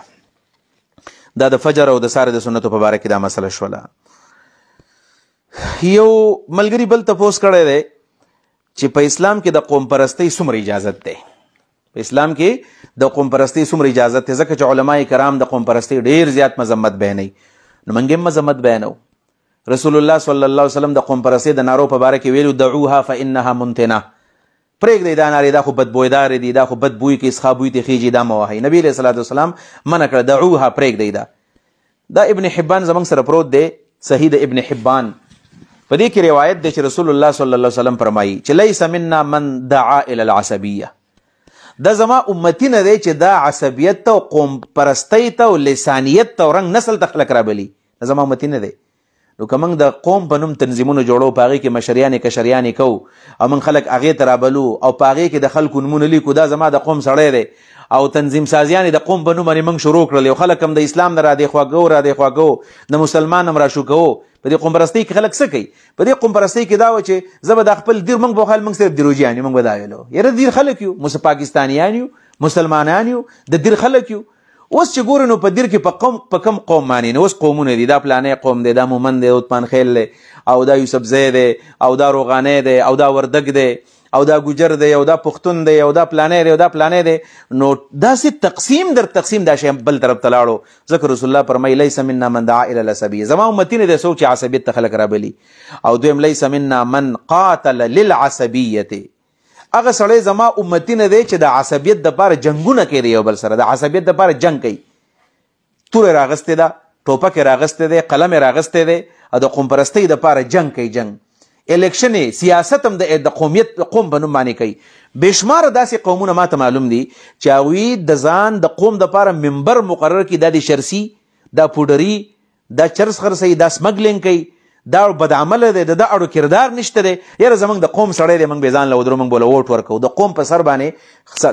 دا د فجر او د ساري د سنتو په باره کې دا مسله شوله. یو ملګري بل تپوس کړی دی چې په اسلام کې د قوم پرستۍ څومره اجازت دی؟ په اسلام کې د قوم پرستۍ څومره اجازت دی؟ ځکه چې علما کرام د قوم پرستۍ ډیر زیات مذمت بیانوي. نو موږ هم مذمت بیانو. رسول الله صلی الله علیه وسلم د قوم پرستۍ د نارو په باره کې ویلو دعوها فانها منتنه، پرېږدئ دا نارې، دا خو بدبویدارې دي، دا خو بد بوی کې اسخا بوی ته خیږي، دا مه وهئ. نبي علیه الصلاة والسلام منع کړه، دعوها، پرېږدئ. دا ابن حبان زموږ سره پروت دی، صحیح د ابن حبان. په دې کې روایت دی چې رسول الله صلی الله علیه وسلم فرمایي چې لیس منا من دعا الی العصبیه، دا زما امتی نه دی چې دا عصبیت ته او قوم پرستی ته او لسانیت ته او رنګ نسل ته خلک رابلي، دا زما امتی نه دی. نو که موږ د قوم په نوم تنظیمونه جوړو، په هغې کې مشریانې کشریانې کوو او موږ خلک هغې ته رابلو او په هغې کې د خلکو نومونه لیکو، دا زما د قوم سړی دی، او تنظیم سازیانې د قوم په نوم باندې موږ شروع کړل، یو خلک هم د اسلام نه رادې خوا کوو، رادې خوا کوو، د مسلمان هم راشو کوو. په دې قوم پرستۍ کې خلک څه کوي؟ په دې قوم پرستۍ کې دا و چې زه به د خپل دیر، موږ به وخیل موږ صرف دیروجیان یو، موږ به دا ویلو یاره دیر خلک یو، پاکستانیان یو، مسلمانان یو، د دیر خلک یو. اوس چې ګورو نو په دیر کې په کم قوم معنی نو اوس قومونه دي، دا پلانی قوم دی، دا مومن دی، عثمان خیل دی، او دا یوسفزی دی، او دا روغانی دی، او دا وردګ دی، او دا ګوجر دی، او دا پښتون دی، او دا پلانی دی، او دا پلانی دی. نو داسې تقسیم در تقسیم دا شی بل طرف ته لاړو. ځکه رسول الله فرمایي لیس منا من دعا الی العصبیه، زما امتی نه دی څوک چې عصبیت ته خلک رابلي. او دویم لیس منا من قاتل للعصبیه، هغه سړی زما امتی نه دی چې د عصبیت دپاره جنګونه کوي یو بل سره، د عصبیت دپاره جنګ کوي، توره راغستې ده، ټوپک یې راغستی دی، قلم یې راغستی دی، او د قوم پرستۍ دپاره جنګ کوي. جنګ الیکشن سیاست هم د قومیت د قوم په نوم باندې کوي. بېشماره داسې قومونه ماته معلوم دي چې هغوی د ځان د قوم دپاره منبر مقرر کړي، دا د شرسي، دا پوډري، دا چرس خرڅوي، دا سمګلینګ کوي، دا بدعمله دی، د اړو کردار نشته دی. یاره زموږ د قوم سړی دی، موږ به ځان له ودرو، موږ به له ووټ ورکوو. د قوم په سر باندې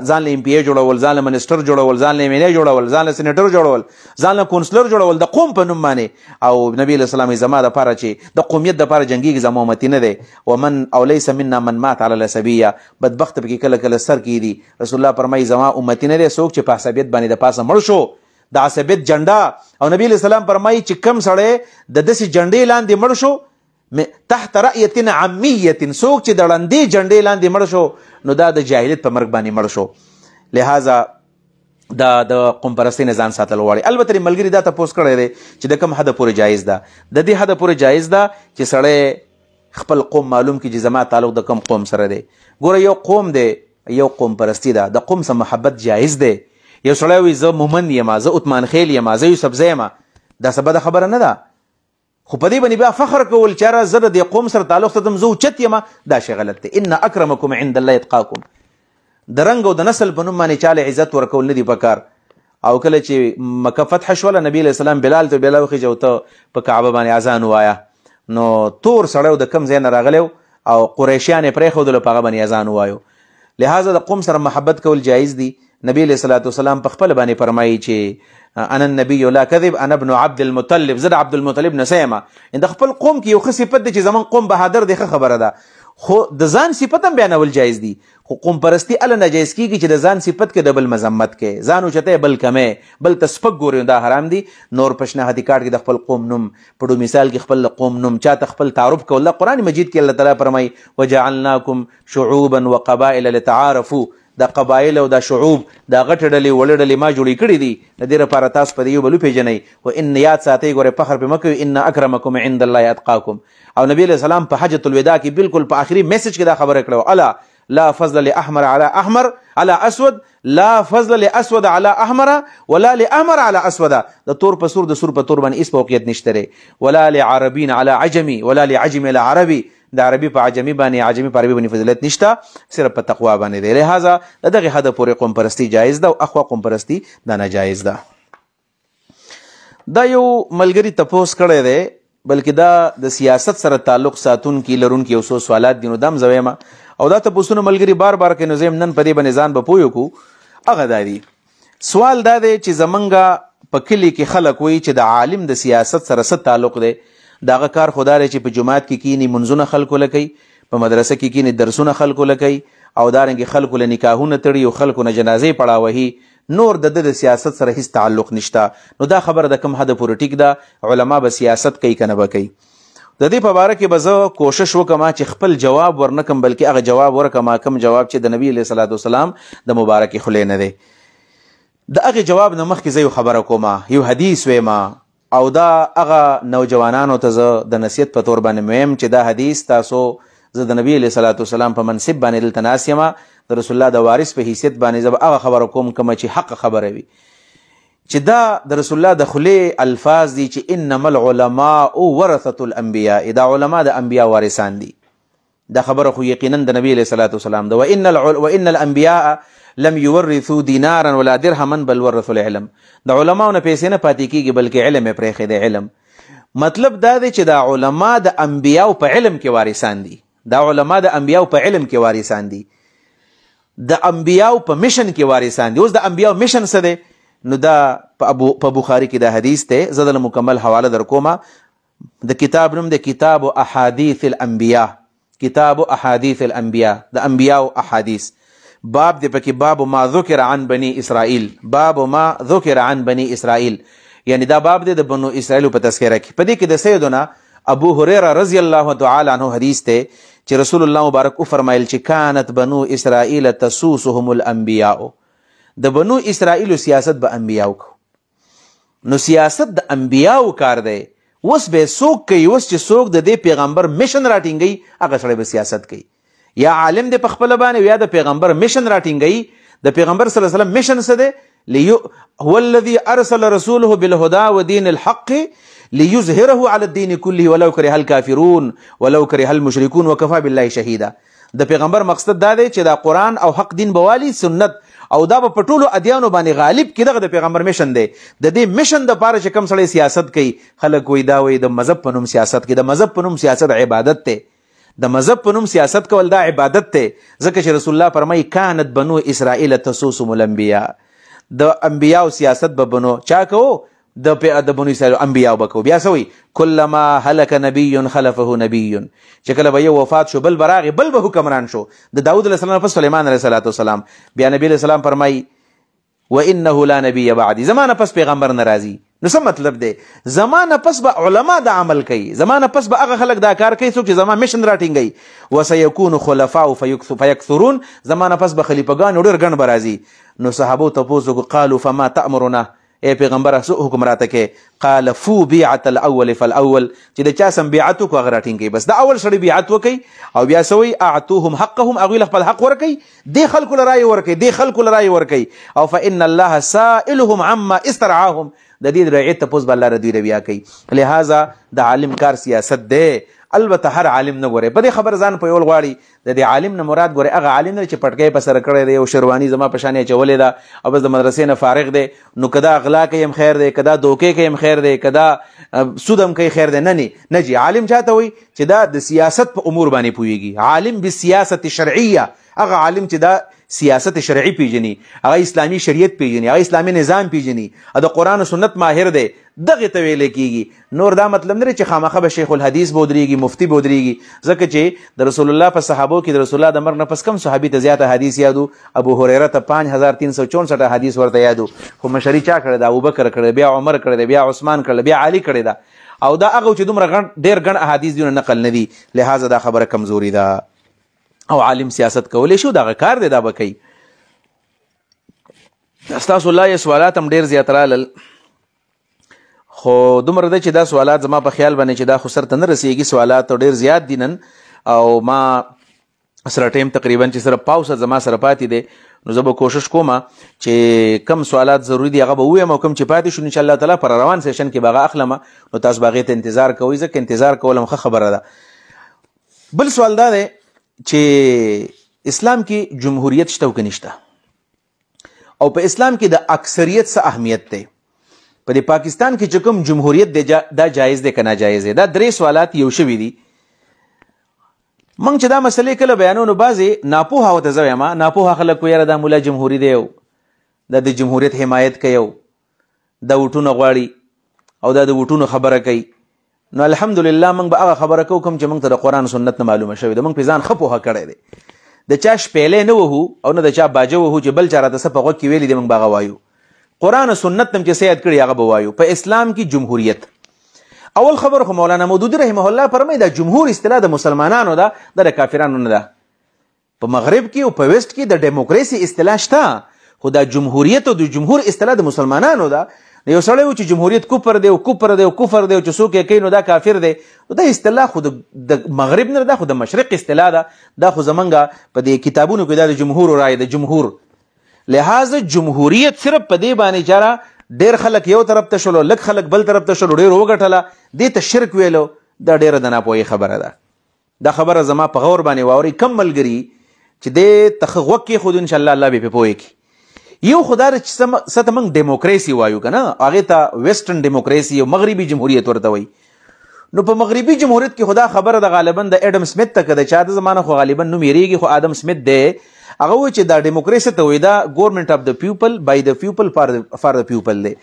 ځان له MP جوړول، ځان له منسټر جوړول، ځان له MLA جوړول، ځان له سینیټر جوړول، ځان له کونسلر جوړول د قوم په نوم باندې. او نبی علیه السلام زما دپاره چې د قومیت دپاره جنګېږي زما امتي نه دی. ومن او لیس منا من مات علی العصبیه، بدبخت پکې کله کله سر کېدي. رسول الله فرمایي زما امتي نه دی څوک چې په عصبیت باندې د پاسه مړ شو، د عصبیت جنډه. او نبی علیه السلام فرمایي چې کم سړی د داسې جنډې لاندې مړ شو تحت رأیت عمیت، څوک چې د ړندې جنډې لاندې مړ شو نو دا د جاهلیت په مرګ باندې مړ شو. لہذا دا د قوم پرستۍ نه ځان ساتل غواړي. البته ملګري دا تپوس کړی دی چې د کوم حده پورې جایز ده. د دې حده پورې جایز ده چې سړی خپل قوم معلوم کړي چې زما تعلق د کوم قوم سره دی. ګوره یو قوم دی، یو قوم پرستی ده، د قوم سره محبت جایز دی. یو سړی وایي زه مومن یم، زه عثمان خیل یم، زه یوسفزی یم، دا څه بده خبره نه ده. خو په دې باندې بیا فخر کول چې یاره زه د دې قوم سره تعلق ساتم، زه اوچت یم، دا شی غلط دی. ان اکرمکم عند الله اتقاکم. د رنګ او د نسل په نوم باندې چاله عزت ورکول نه دي پکار. او کله چې مکه فتح شوله، نبی علیه السلام بلال ته بلال وخېږه او ته په کعبه باندې اذان ووایه. نو تور سړی د کم ځای نه راغلی او قریشیان یې پرېښودلو، په هغه باندې اذان ووایو. لہذا د قوم سره محبت کول جایز دي. نبی علیه الصلاة والسلام په خپل باندې فرمایي چې انا النبی لا کذب، انا ابن عبد المطلب، زه د عبد المطلب نه یم. د خپل قوم کې یو ښه صفت دی چې زموږ قوم بهادر دی، ښه خبره ده، خو د ځان صفت هم بیانول جایز دي. خو قوم پرستی اله ناجایز کېږي چې د ځان صفت کې د بل مذمت کې، ځان اوچتی بل کمی، بل ته سپک ګوري، دا حرام دي. نور پشنهادي کارت کې د خپل قوم نوم، پړو مثال کې خپل قوم نوم چاته خپل تعارف کول. قرآن مجید کې الله تعالی فرمایي وجعلناکم شعوبا وقبائل لتعارفوا، دا قبایل او دا شعوب، دا غټ ډلې وړ ډلې ما جوړې کړي دي د دې لپاره تاسو په دې یو بل وپېژنئ. و ان یاد ساتئ، ګورئ فخر پې مه کوئ، ان اکرمکم عند الله اتقاکم. او نبی علیه السلام په حجة الوداع کې بالکل په آخري میسج کې دا خبره کړې وه، الا لا فضل لاحمر على احمر على اسود لا فضل لاسود على احمر ولا لاحمر على اسود. د تور په سور د سور په تور باندې هیڅ فوقیت نشته ولا لعربین على عجمی ولا لعجمی على عربي د عربي په عجمی باندې عجمی په عربي باندې فضیلت نشته صرف په تقوا باندې دی. لہذا دغه حد پورې قوم پرستی جایز ده او اخوا قوم پرستی دا ناجایز ده. دا یو ملګری تپوس کړی دی بلکې دا د سیاست سره تعلق ساتون کی لرون کی اوسو سوالات دي نو دم زویما او دا تپوسونه ملګری بار بار کې نظم نن پدې باندې ځان به پویو کو هغه دادی سوال دا دی چې زمنګا په کلی کې خلک وایي چې د عالم د سیاست سره څه تعلق دی. داغه کار خدا لري چې په جماعت کې کینی منځونه خلکو لکې په مدرسه کې کینی درسونه خلکو لکې او دارنګ خلکو له نکاحونه تړي او خلکو نه جنازې پړاوهي نور د سیاست سره هیڅ تعلق نشته. نو دا خبره د کم حد پورې ټیک ده علما به سیاست کوي کنه به کوي. د دې په باره کې به زه کوشش وکم چې خپل جواب ورنکم بلکې هغه جواب ورکم کم جواب چې د نبی علیه الصلاۃ والسلام د مبارک خلې نه دی. د هغه جواب نه مخکې زه یو خبره کوم یو حدیث ویما او دا هغه نوجوانانو ته زه د نصیحت په تور باندې مهم چې دا حدیث تاسو زه د نبی علیه الصلاۃ والسلام په منصب باندې دلته ناست یم د رسول الله د وارث په حیثیت باندې زه هغه خبره کوم کومه چې حق خبره وي چې دا د رسول الله د خلې الفاظ دي چې انما العلماء ورثة الانبیاء دا علما د انبیاء وارثان دي. دا خبره خو یقینا د نبی علیه الصلاۃ والسلام ده وان الانبیاء لم يورثوا دینارا ولا درهما بل ورثوا العلم. د علماو نه پیسې نه پاتې کیږي بلکې علم یې پرېښی دی علم. مطلب دا دی چې دا علما د انبیاو په علم کې وارثان دي. دا علما د انبیاو په علم کې وارثان دي د انبیاو په مشن کې وارثان دي. اوس د انبیاو مشن څه دی نو دا په بخاری کې دا حدیث ته زه د مکمل حواله در کومه. د کتاب نوم د کتاب احادیث الانبیاء کتاب احادیث الانبیاء د انبیاو احادیث باب دی پکې باب ما ذکر عن بني اسرائیل باب ما ذکر عن بني اسرائیل یعنی دا باب دی د بنو اسرائیل په تذکرہ کې. په دې کې د سیدنا ابو هريره رضی الله تعالی عنہ حدیث ته چې رسول الله مبارک او فرمایل چې كانت بنو اسرائیل تسوسهم الانبیاء د بنو اسرائیل سیاست به انبیاو کو. نو سیاست د انبیاو کار دی. وس به څوک کوي وس چې څوک د دې پیغمبر مشن راټینګي هغه سره به سیاست کوي یا عالم د پخپل باندې یا د پیغمبر مشن راټینګي. د پیغمبر صلی الله علیه وسلم مشن څه دی هو الذي ارسل رسوله بالهدى ودين الحق ليظهره على الدين كله ولو كره الكافرون ولو كره المشركون وكفى بالله شهيدا. د پیغمبر مقصد دا دی چې دا قرآن او حق دین بوالي سنت او دا په ټولو ادیانو باندې غالب کې دغه د پیغمبر مشن دی. د دې مشن د پاره چې کوم سړی سیاست کوي خلک وایي دا وایي د مذهب په نوم سیاست کوي. د مذهب په نوم سیاست عبادت دی. د مذهب په نوم سیاست کول دا عبادت ته ځکه چې رسول الله فرمایي كانت بنو اسرائیل تسوسهم الانبیاء د انبیاء سیاست به بنو چا کو د بنو اسرائیل انبیاء بکو. بیا سوي کلما هلك نبي خلفه نبي چې کله به یو وفات شو بل براغه بل به حکمران شو. د داود علیه السلام په سليمان علیه السلام بیا نبی علیه السلام فرمایي وانه لا نبي بعد زمانه پس پیغمبر ناراضي. نو څه مطلب دی زمانه پس به علما د عمل کوي زمانه پس به هغه خلک دا کار کوي څوک چې زما مشن راټینګي وسيكون خلفاء فيكثرون زمانه پس به خلیفګان ډېر ګڼ برازي. نو صحابه تاسو قالوا فما تأمرنا اے پیغمبر سو حکم راته کې قال فو بیعت الاول فالاول چې د چا سم بیعت کو هغه راټینګي بس د اول سړي بیعت وکي او بیا سوي اعطوهم حقهم اغوی خپل حق ورکي دی خلکو لرای ورکي دی خلکو لرای ورکي او فان الله سائلهم عما استرعاهم د دې رعیت ته پوس بل الله ردوی بیا کوي. لہذا د عالم کار سیاست دی. البته هر عالم نه غوري په دې خبر ځان په یول غواړي د دې عالم نه مراد غوري هغه عالم نه چې پټکې په سر کړی دی او شروانی زما په شانې چولې ده او بس د مدرسې نه فارغ دی نو کدا اغلا کوي خیر دی کدا دوکې کوي خیر دی کدا سودم کوي خیر دی نه جی عالم چاته وي چې دا د سیاست په امور باندې پويږي. عالم بالسیاست الشرعیه هغه عالم چې دا سیاست شرعی پیژني هغه اسلامی شریعت پیژني هغه اسلامی نظام پیژني د قرآن او سنت ماهر دی دغه ته ویل کیږي. نور دا مطلب نه چې خامخه به شیخ الحدیث بودريږي مفتی بودريږي ځکه چې د رسول الله په صحابو کې د رسول الله د مرګ نه پس کم صحابي ته زیاته حدیث یادو. ابو هريره ته 5364 حدیث ورته یادو خو مشری چا کړی دا ابوبکر کړی بیا عمر کړی بیا عثمان کړی بیا علي کړی دا او دا هغه چې دومره ډیر ګڼ احادیث دی نقل نه دي. لہذا دا خبره کمزوري ده او عالم سیاست کولی شو دغه کار دی دا به کوي. استاسو الله سوالات هم ډیر زیات رالل خو دومره ده چې دا سوالات زما په خیال باندې چې دا خو سرته نه رسیږي سوالات ډیر زیات دي نن او ما سره ټیم تقریبا چې سره پاوسه زما سره پاتې دی نو زه به کوشش کوم چې کم سوالات ضروري دي هغه به ووایم او کم چې پاتې شو انشاءالله تعالی پر روان سیشن کې به هغه اخلم نو تاسو به هغې ته انتظار کوئ ځکه انتظار کول هم ښه خبره ده. بل سوال دا دی چې اسلام کې جمهوریت شته او که نشته او په اسلام کې د اکثریت څه اهمیت دی؟ په دې پاکستان کې چې کوم جمهوریت دی دا جایز دی که ناجایز دی؟ دا درې سوالات یو شوي دي. موږ چې دا مسلې کله بیانو نو بعضې ناپوهه ورته زه وایم ناپوهه خلک وایي یاره دا مولا جمهوري دی او دا د جمهوریت حمایت کوي او دا ووټونه غواړي او دا د ووټونو خبره کوي. نو الحمدلله موږ به هغه خبره کوو کوم چې موږ ته د قرآن سنت نه معلومه شوې ده. موږ پرې ځان ښه پوهه کړی دی. د چا شپیلی نه وهو او نه د چا باجه وهو چې بل چا راته څه په غوږ کې ویلي دی موږ به هغه وایو. قرآن سنت هم چې څه یاد کړي هغه به وایو. په اسلام کې جمهوریت اول خبر خو مولانا مودودي رحمه الله فرمایي دا جمهور اصطلاح د مسلمانانو ده د کافرانو نه ده. په مغرب کې او په ویسټ کې د ډیموکراسي اصطلاح شته خو دا جمهوریت او د جمهور اصطلاح د مسلمانانو ده. یو سړی و چې جمهوریت کفر دی او کفر دی او کفر دی او چې څوک یې کوي نو دا کافر دی نو دا اصطلاح خو د مغرب نه ده خو د مشرق اصطلاح ده. دا خو زمونږ په دې کتابونو کې دا د جمهور رای د جمهور لحاظ جمهوریت صرف په دې باندې چاره ډیر خلک یو طرف ته شلو لږ خلک بل طرف ته شلو ډیر وګټله دې ته شرک ویلو دا ډیره د ناپوهۍ خبره ده. دا خبره زما په غور باندې واورئ. کم ملګري چې دې ته ښه غوږ کېښودو انشاءالله الله به پې پوه کړي. یو خو دا ده چې څه ته موږ ډیموکراسي وایو که نه هغې ته ویسټرن ډیموکراسي او مغربي جمهوریت ورته وایي. نو په مغربي جمهوریت کې خو دا خبره د غالبا د ایډم سمیت ته که د چا د زمانه خو غالبا نوم یېرېږي خو آدم سمیت دی هغه وایي چې دا ډیموکراسي ته وایي دا ګورمنټ اف د پیپل بای د پیپل فار د پیپل دی.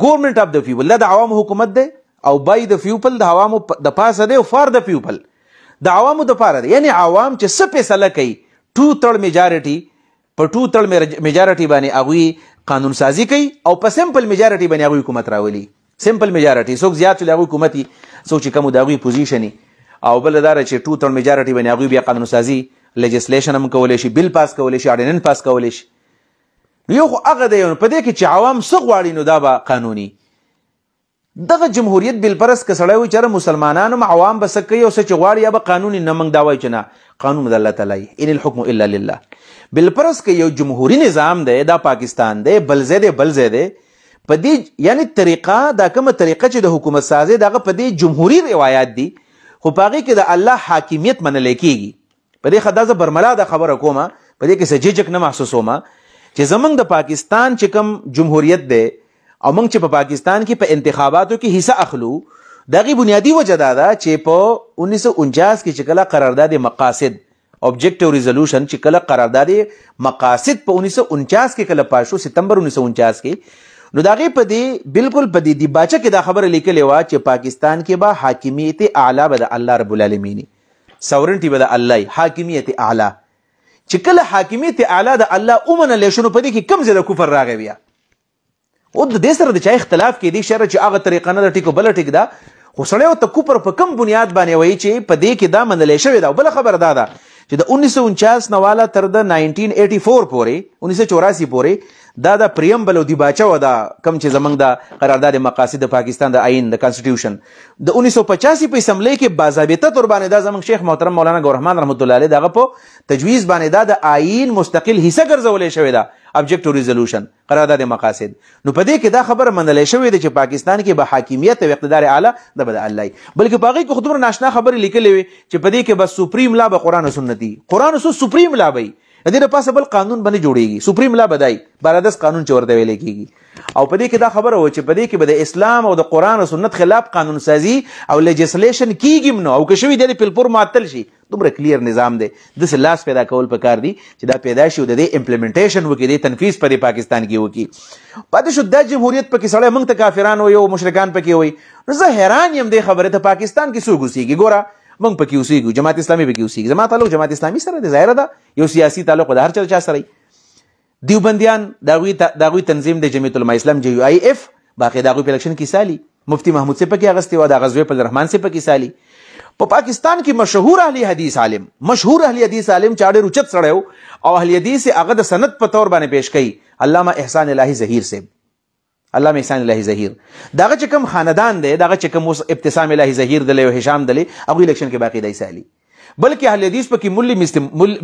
ګورمنټ اف د پیپل دا د عوامو حکومت دی او بای د پیپل د عوامو د پاسه دی او فار د پیپل د عوامو د پاره دی. یعنی عوام چې څه فیصله کوي 2/3 میجارټي په 2/3 میجارټي باندې هغوی قانون سازي کوي او په سمپل میجارټي باندې هغوی حکومت راولي. سمپل میجارټي څوک زیات شي د هغوی حکومت وي څوک چې کم د هغوی پوزیشن او بل دا چې 2/3 میجارټي باندې هغوی بیا قانون سازي لیجسلیشن هم کولی شي بل پاس کولی شي اډیننس پاس کولی شي. یو خو هغه دی په دې کې چې عوام څه غواړي نو دا به قانوني. دغه جمهوریت بالفرض که سړی وایي چې مسلمانان هم عوام به څه کوي او څه چې غواړي یا به قانوني نه موږ دا وایو چې نه قانون د الله تعالی ان الحکم الا لله. بالفرض که یو جمهوري نظام دی دا پاکستان دی بل ځای دی بل ځای دی په دې یعنی طریقه دا کومه طریقه چې د حکومت سازي دغه په دې جمهوري روایات دي خو په هغې کې د الله حاکمیت منلی کېږي. په دې خدا زه برملا دا خبره کومه په دې کې څه ججک نه محسوسومه چې زمونږ د پاکستان چې کوم جمهوریت دی او موږ چې په پاکستان کې په انتخاباتو کې حصه اخلو د هغې بنیادي وجه دا ده چې په 1949 کې چې کله قرارداد مقاصد اوبجیکټیو ریزولوشن چې کله قرارداد مقاصد په 1949 کې کله پاس شو سپتمبر 1949 کې نو د هغې په دې بالکل په دې دیباچه کې دا خبره لیکلې وه چې پاکستان کې به حاکمیت اعلی به د الله رب العالمین سورنټي به د الله حاکمیت اعلی چې کله حاکمیت اعلی د الله ومنلی شو نو په دې کې کوم ځای د کفر راغی بیا او د دې سره د چا اختلاف کېدی شره چې هغه طریقه نه ده ټیک بله ټیک ده خو سړی ورته کفر په کوم بنیاد باندې وایي چې په دې کې دا منلی شوې ده. او بله خبره دا ده چې د 1949 نه واله تر د 1984 پورې 1984 پورې دا د پریمبل او دیباچه وه دا کم چې زمونږ د قرارداد مقاصد د پاکستان د آئین د کانسټیټیوشن د 1985 په اسمبلی کې باضابطه طور باندې دا زمونږ شیخ محترم مولانا ګور رحمان رحمت الله علیه د هغه په تجویز باندې دا د آئین مستقل حصه ګرځولی شوې ده ابجیکټیو ریزولوشن قرارداد مقاصد. نو په دې کې دا خبره منلی شوې ده چې پاکستان کې به حاکمیت او اقتدار اعلی د به د الله بلکې په هغې کې خو دومره ناشنا خبرې لیکلې وې چې په دې کې بس سپریم لا به قرآن او سنت قرآن او سپریم لا به د دې لپاره بل قانون باندې جوړیږي سپریم لا بدای بارادس قانون چې ورته ویل کېږي. او په دې کې دا خبره و چې په دې کې به د اسلام او د قرآن او سنت خلاف قانون سازي او لیجسلیشن کېږي نو او که شوي دی بالپور معطل شي دومره کلیر نظام دی داسې لاس پیدا کول پکار دي چې دا پیدا شي او د دې امپلیمنټیشن وکړي د تنفیذ په پاکستان کې وکړي. پاتې شو دا جمهوریت پکې سړی موږ ته کافران وایي او مشرکان پکې وایي نو زه حیران یم دې خبرې ته پاکستان کې څوک اوسېږي. ګوره موږ پکې اوسېږو جماعت اسلامي پکې اوسېږي زما تعلق جماعت اسلامي سره دی ظاهره ده یو سیاسي تعلق د هر چا سره دیوبندیان د هغوی تنظیم د جمعیت علماء اسلام JUIF باقي د هغوی په الیکشن کې سالي مفتی محمود صاحب پکې اغستې وه د غزوې په الرحمن صاحب پکې سالي. په پاکستان کې مشهور اهل حدیث عالم چې ډېر اوچت سړی و او اهل حدیث هغه د سند په طور باندې پیش کوي علامه احسان الهي ظهیر صاحب علامه احسان الهي ظهیر دغه چې کوم خاندان دی دغه چې کوم ابتسام الهي ظهیر دلی او هشام دلی هغوی الیکشن کې باقي دی سالي. بلکې اهل حدیث پکې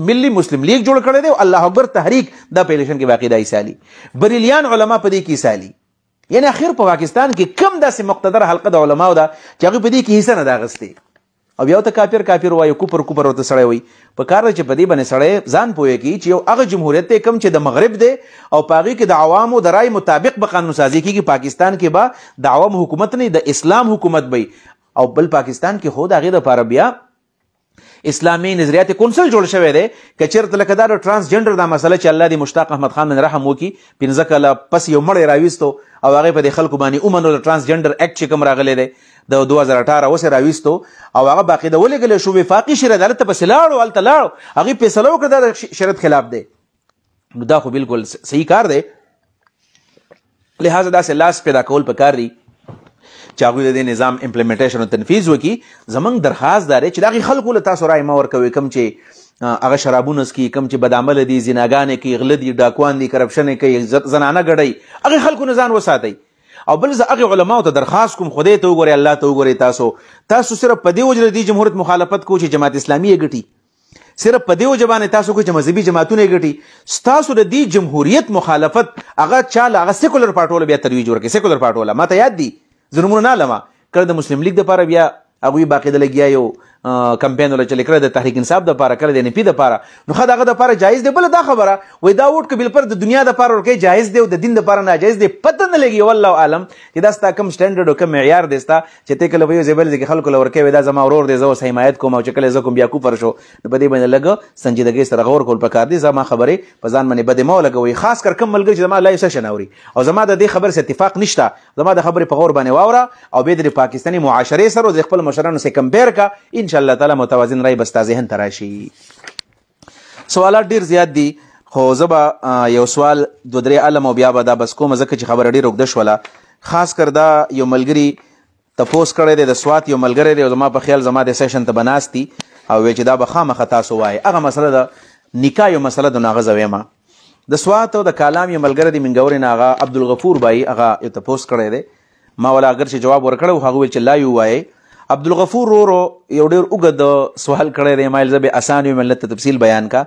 ملي مسلم لیگ جوړ کړی دی او الله اکبر تحریک دا په الیکشن کې واقع دی سالي بریلیان علما په دې کې سالي یعنی اخر په پاکستان کې کم داسې مقتدر حلقه د علماو ده چې هغوی په دې کې حصه نه ده اخیستې او بیا ورته کافر وایي کوپر ورته سړی وایي په کار ده چې په دې باندې سړی ځان پوهه کړي چې یو هغه جمهوریت دی کم چې د مغرب دی او په هغې کې د عوامو د رای مطابق به قانون سازي کېږي پاکستان کې به د عوامو حکومت نه د اسلام حکومت وي او بل پاکستان کې خو د هغې دپاره بیا اسلامي نظریات کونسل جوړ شوی دی که چېرته لکه دا د ټرانسجنډر دا مسله چې الله دې مشتاق احمد خان باندې رحم وکړي 15 کاله پس یو مړی راویستو او هغې په دې خلکو باندې ومنو د ټرانسجنډر اکټ چې کوم راغلی دی د 2018 اوس راویستو او هغه باقاعده ولېږلی شو وفاقي شرع عدالت ته پسې لاړو هلته لاړو هغې فیصله وکړه دا د شریعت خلاف دی نو دا خو بالکل صحیح کار دی لہذا داسې لاس پیدا کول پکار دی چې هغوی د دې نظام امپلیمنټیشن او تنفیذ وکړي زموږ درخواست دا دی چې د هغې خلکو له تاسو رایې مه ورکوئ کوم چې هغه شرابونه څکي کوم چې بدعمله دي زناګانې کوي غله دي ډاکوان دي کرپشن کوي زنانه ګډوي هغې خلکو نه ځان وساتئ او بل زه هغې علماو ته درخواست کوم خدای ته وګورئ الله ته وګورئ تاسو صرف په دې وجه د دې جمهوریت مخالفت کوو چې جماعت اسلامي یې ګټي صرف په دې وجه باندې تاسو کوئ چې مذهبي جماعتونه یې ګټي ستاسو د دې جمهوریت مخالفت هغه چاله هغه سیکولر پارټوله بیا ترویج ورکړي سیکولر پارټوله ما ته یاد دي زه نومونه نه علمه کله د مسلم لیگ دپاره بیا هغوی باقاعده لګیا یو کمپین ولچلې کړی د تحریک انصاف دپاره کله د NP دپاره نو ښه د هغه دپاره جایز دی بله دا خبره وایي دا ووټ که بالپر د دنیا دپاره ورکوي جایز دی او د دین دپاره ناجایز دی پته نه لګي والله عالم چې دا ستا کوم سټنډرډ او کوم معیار دی ستا چې ته کله به یو ځای بل ځای کې خلکو له ورکوي دا زما ورور دی زه اوس حمایت کوم او چې کله زه کوم بیا کوپر شو نو په دې باندې لږ سنجیدګۍ سره غور کول پکار دی زما خبرې په ځان باندې بدې مه ولګوئ خاص کر کوم ملګري چې زما لایو سیشن اوري او زما د دې خبرې سره اتفاق نشته زما د خبرې په غور باندې واوره او بیا د پاکستاني معاشرې سره د خپل مشرانو سره کمپیر کا انشاءالله تعالی متوازن رای بستا ذهن ته راشي سوالات ډیر زیات دي خو زه به یو سوال دو درې علم او بیا به دا بس کوم ځکه چې خبره ډېره اوږده شوله خاص کر دا یو ملګري تپوس کړی دی د سوات یو ملګری دی او زما په خیال زما د سیشن ته به ناست دي او وایي چې دا به خامخه تاسو وایي هغه مسله د نکاح یو مسله د نو هغه زه ویمه د سوات او د کالام یو ملګری دی منګورې نه هغه عبدالغفور بای هغه یو تپوس کړی دی ما ولا اگر چې جواب ورکړی هغه ویل چې لا یو وایي عبدالغفور ورو یو ډېر اوږد سوال کړی دی ما زه به اسان وي ملت ته تفصیل بیان کا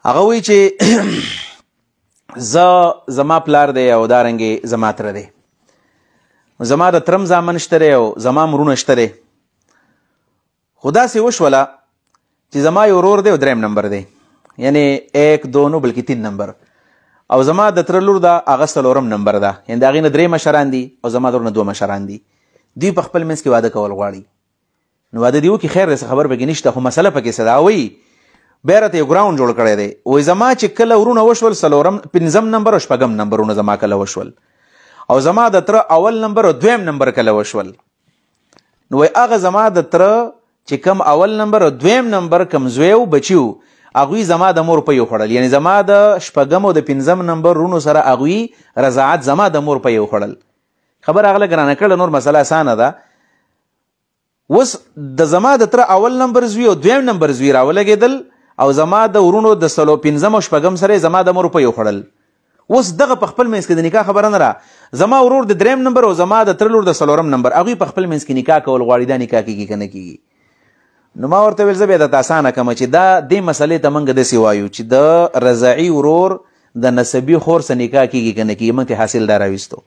هغه وایي چې زما پلار دی او دارنګې زما تره دی زما د ترم زامن شته دی او زما مرونه شته دی خو داسې وشوله چې زما یو ورور دی او دریم نمبر دی یعنی 1 2 نو بلکې 3 نمبر او زما د تره لور ده هغه څلورم نمبر ده یعنې د هغې نه 3 مشران دي او زما د ورور نه 2 مشران دي دوی په خپل منځ کې واده کول غواړي نو واده دې وکړي خیر دی خبر پکې نشته خو مسله پکې څه ده وایي بیا راته یو ګراونډ جوړ کړی دی وایي زما چې کله ورونه وشول څلورم 5 نمبر او 6 نمبرونه زما کله وشول او زما د تره اول نمبر او 2 نمبر کله وشول نو وایي هغه زما د تره چې کم اول نمبر او 2 نمبر کم زوی او بچي هغوی زما د مور په یو خوړل یعنی زما د 6 او د 5 نمبر رونو سره هغوی رضاعت زما د مور په یو خوړل خبر هغه ګرانه کړه نور مسله اسانه ده اوس د زما د تره اول نمبر زوی او 2 نمبر زوی راولګېدل او زما د ورونو د 5 او 6 سره زما د مور په یو خوړل اوس دغه په خپل منځ کې د نکاح خبره نه را زما ورور د 3 نمبر او زما د تره لور د 4 نمبر هغوی په خپل منځ کې نکاح کول غواړي دا نکاح کېږي که نه کېږي نو ما ورته ویل زه بیا درته اسانه کړمه چې دا دې مسلې ته موږ داسې وایو چې د رضاعي ورور د نسبي خور سره نکاح کېږي که نه کېږي موږ ته حاصل دا راویستو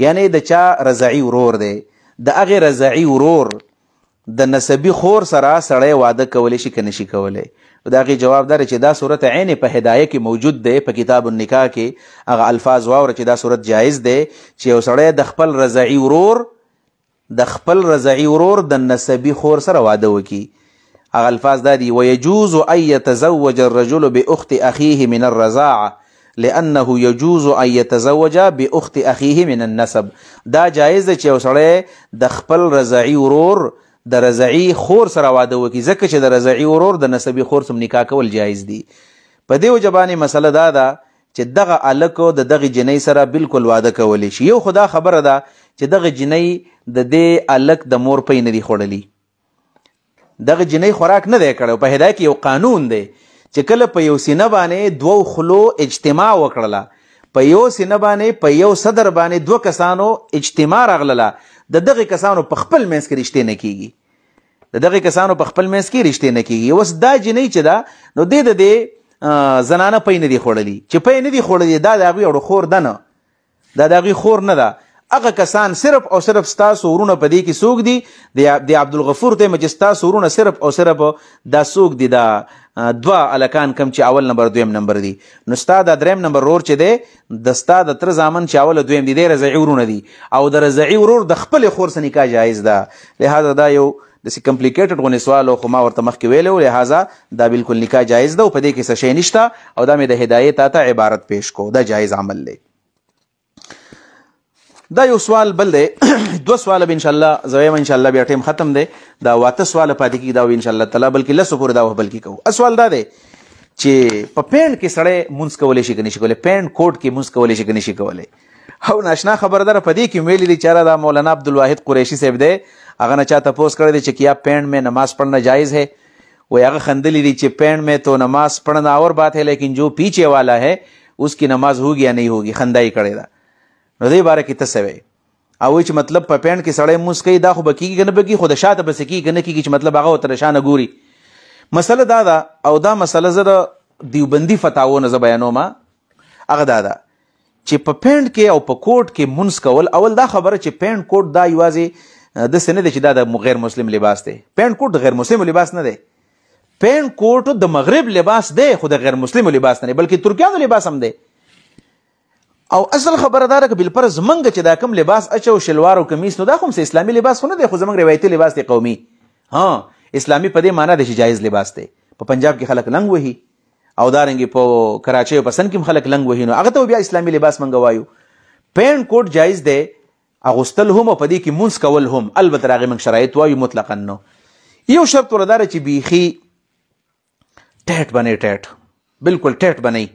یعنی د چا رضاعي ورور دی د هغې رضاعي ورور د نسبي خور سره سړی واده کولی شي که نشي کولی د هغې جواب دا چې دا صورت عین په هدایه کې موجود دی په کتاب النکاح کې هغه الفاظ واوره چې دا صورت جایز دی چې یو سړی د خپل رضاعي ورور د نسبي خور سره واده وکړي هغه الفاظ دا دي ويجوز ان يتزوج الرجل باخت اخيه من الرضاعه لانه يجوز ان يتزوج باخت اخيه من النسب دا جایز دی چې یو سړی د خپل رضاعي ورور د رضاعي خور سره واده وکړي ځکه چې د رضاعي ورور د نسبي خور سره نکاح کول جایز دي په دې وجه باندې مسله دا ده چې دغه الکو د دغه جنۍ سره بالکل واده کولی شي یو خدا خبره ده چې دغه جنۍ د دې الک د مور پی نه دي خوړلی دغه جنۍ خوراک نه دی کړی په هدایه کې یو قانون دی چې کله په یو سینه باندې 2 خلو اجتماع وکړله په یو سینه باندې په یو صدر باندې 2 کسانو اجتماع راغله د دغه کسانو په خپل منځ کې رشتې نه کیږي د دغه کسانو په خپل منځ کې رشتې نه کیږي. اوس دا جنۍ چې ده نو د زنانه پی نه دي خوړلي، چې پی نه دي خوړلي دا د هغوی اړو خور ده نه، دا د هغوی خور نه ده. هغه کسان صرف او صرف ستاسو ورونه په دې کې څوک دي؟ د عبدالغفور ته چې ستاسو ورونه صرف او صرف دا څوک دي؟ دا دوه الکان کم چې اول نمبر دویم نمبر دي. نو ستا دا دریم نمبر ورور چې دی د ستا د تره زامن چې اول دویم دي، دی رضعي ورونه دي، او د رضعي ورور د خپلې خور سره نکاح جایز ده. لهذا دا یو داسې کمپلیکیټډ غونې سوال خو ما ورته مخکې ویلی و، لهذا دا بالکل نکاح جایز ده او په دې کې څه شی نشته، او دا مې د هدایت ته عبارت پیش کو، دا جایز عمل دی. دا یو سوال بل دی. دو سوال به انشاءالله زویم انشاءالله بیا ټیم ختم دی، دا واته سوال پاتې کېږي، دا انشاءالله تعالی بلکې لسو پورې دا بلکې کوو. سوال دا دی چې په پینډ کې سړی مونځ کولی شي که نشي کولی، پینډ کوټ کې مونځ کولی شي که نشي کولی. او ناشنا خبردار په دې کې ویلي دي چې دا مولانا عبدالواحد قریشي صاحب دی، هغه نه چا تپوس کړی دی چې کیا پینڈ میں نماز پڑھنا جائز ہے؟ وہ هغه خندلی دی چې پینڈ میں تو نماز پڑھنا اور بات ہے لیکن جو پیچھے والا ہے اس کی نماز ہوگی یا نہیں ہوگی، خندائی کړی ده. نو دې باره کې ته څه وایې؟ او چې مطلب په پینډ کې سړی مونځ کوي دا خو به کېږي که نه به کېږي، خو د شاته پسې کېږي که نه کېږي چې مطلب هغه ورته د شانه ګوري. مسله دا ده، او دا مسله زه د دیوبندي فتاوو نه زه بیانوم، هغه دا ده چې په پینډ کې او په کوټ کې مونځ کول، اول دا خبره چې پینډ کوټ دا یوازې داسې نه دی چې دا د غیر مسلم لباس دی. پینډ کوټ د غیر مسلم لباس نه دی، پینډ کوټ د مغرب لباس دی خو د غیر مسلم لباس نه دی، بلکې ترکیانو لباس هم دی. او اصل خبره دا ده که بالفرض منګه چې دا کوم لباس اچو شلوار او کمیس، نو دا خو هم اسلامي لباس خو نه دی، خو زموږ روایتي لباس دی قومي. اسلامي په دې معنا دی چې جایز لباس دی. په پنجاب کې خلک لنګ وهي، او دارنګې په کراچۍ او په سند کې هم خلک لنګ وهي، نو هغه ته بیا اسلامي لباس منګه وایو. پینډ کوټ جایز دی اغوستل هم او په دې کې مونځ کول هم، البته هغې موږ شرایط وایو مطلقا نو. یو شرط ورته دا چې بیخي ټیټ بنئ، ټیټ بالکل ټیټ بنئ،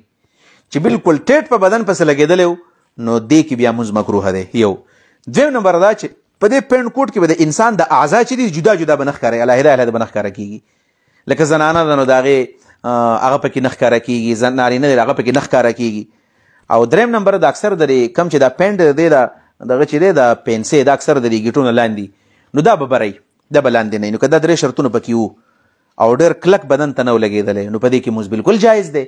چې بالکل ټیټ په بدن پسې لګېدلی و نو دې کې بیا مونځ مکروه دی. یو دویم نمبر دا چې په دې پینډ کوټ کې به د انسان د اعضا چې دي جدا جدا به نه ښکاري، علیحده علیحده به نه ښکاره کېږي. لکه زنانه ده نو د هغې هغه پکې نه ښکاره کېږي، نارینه دی هغه پکې نه ښکاره کېږي. او دریم نمبر د اکثر د کم چې دا پینډ دی دغه چې دی د پنسې دا اکثر د دې ګیټونه لاندې، نو دا به برئ، دا به لاندې نه. نو که دا درې شرطونه پکې وو او ډېر کلک بدن ته نه و لګېدلی، نو په دې کې مونځ بالکل جایز دی.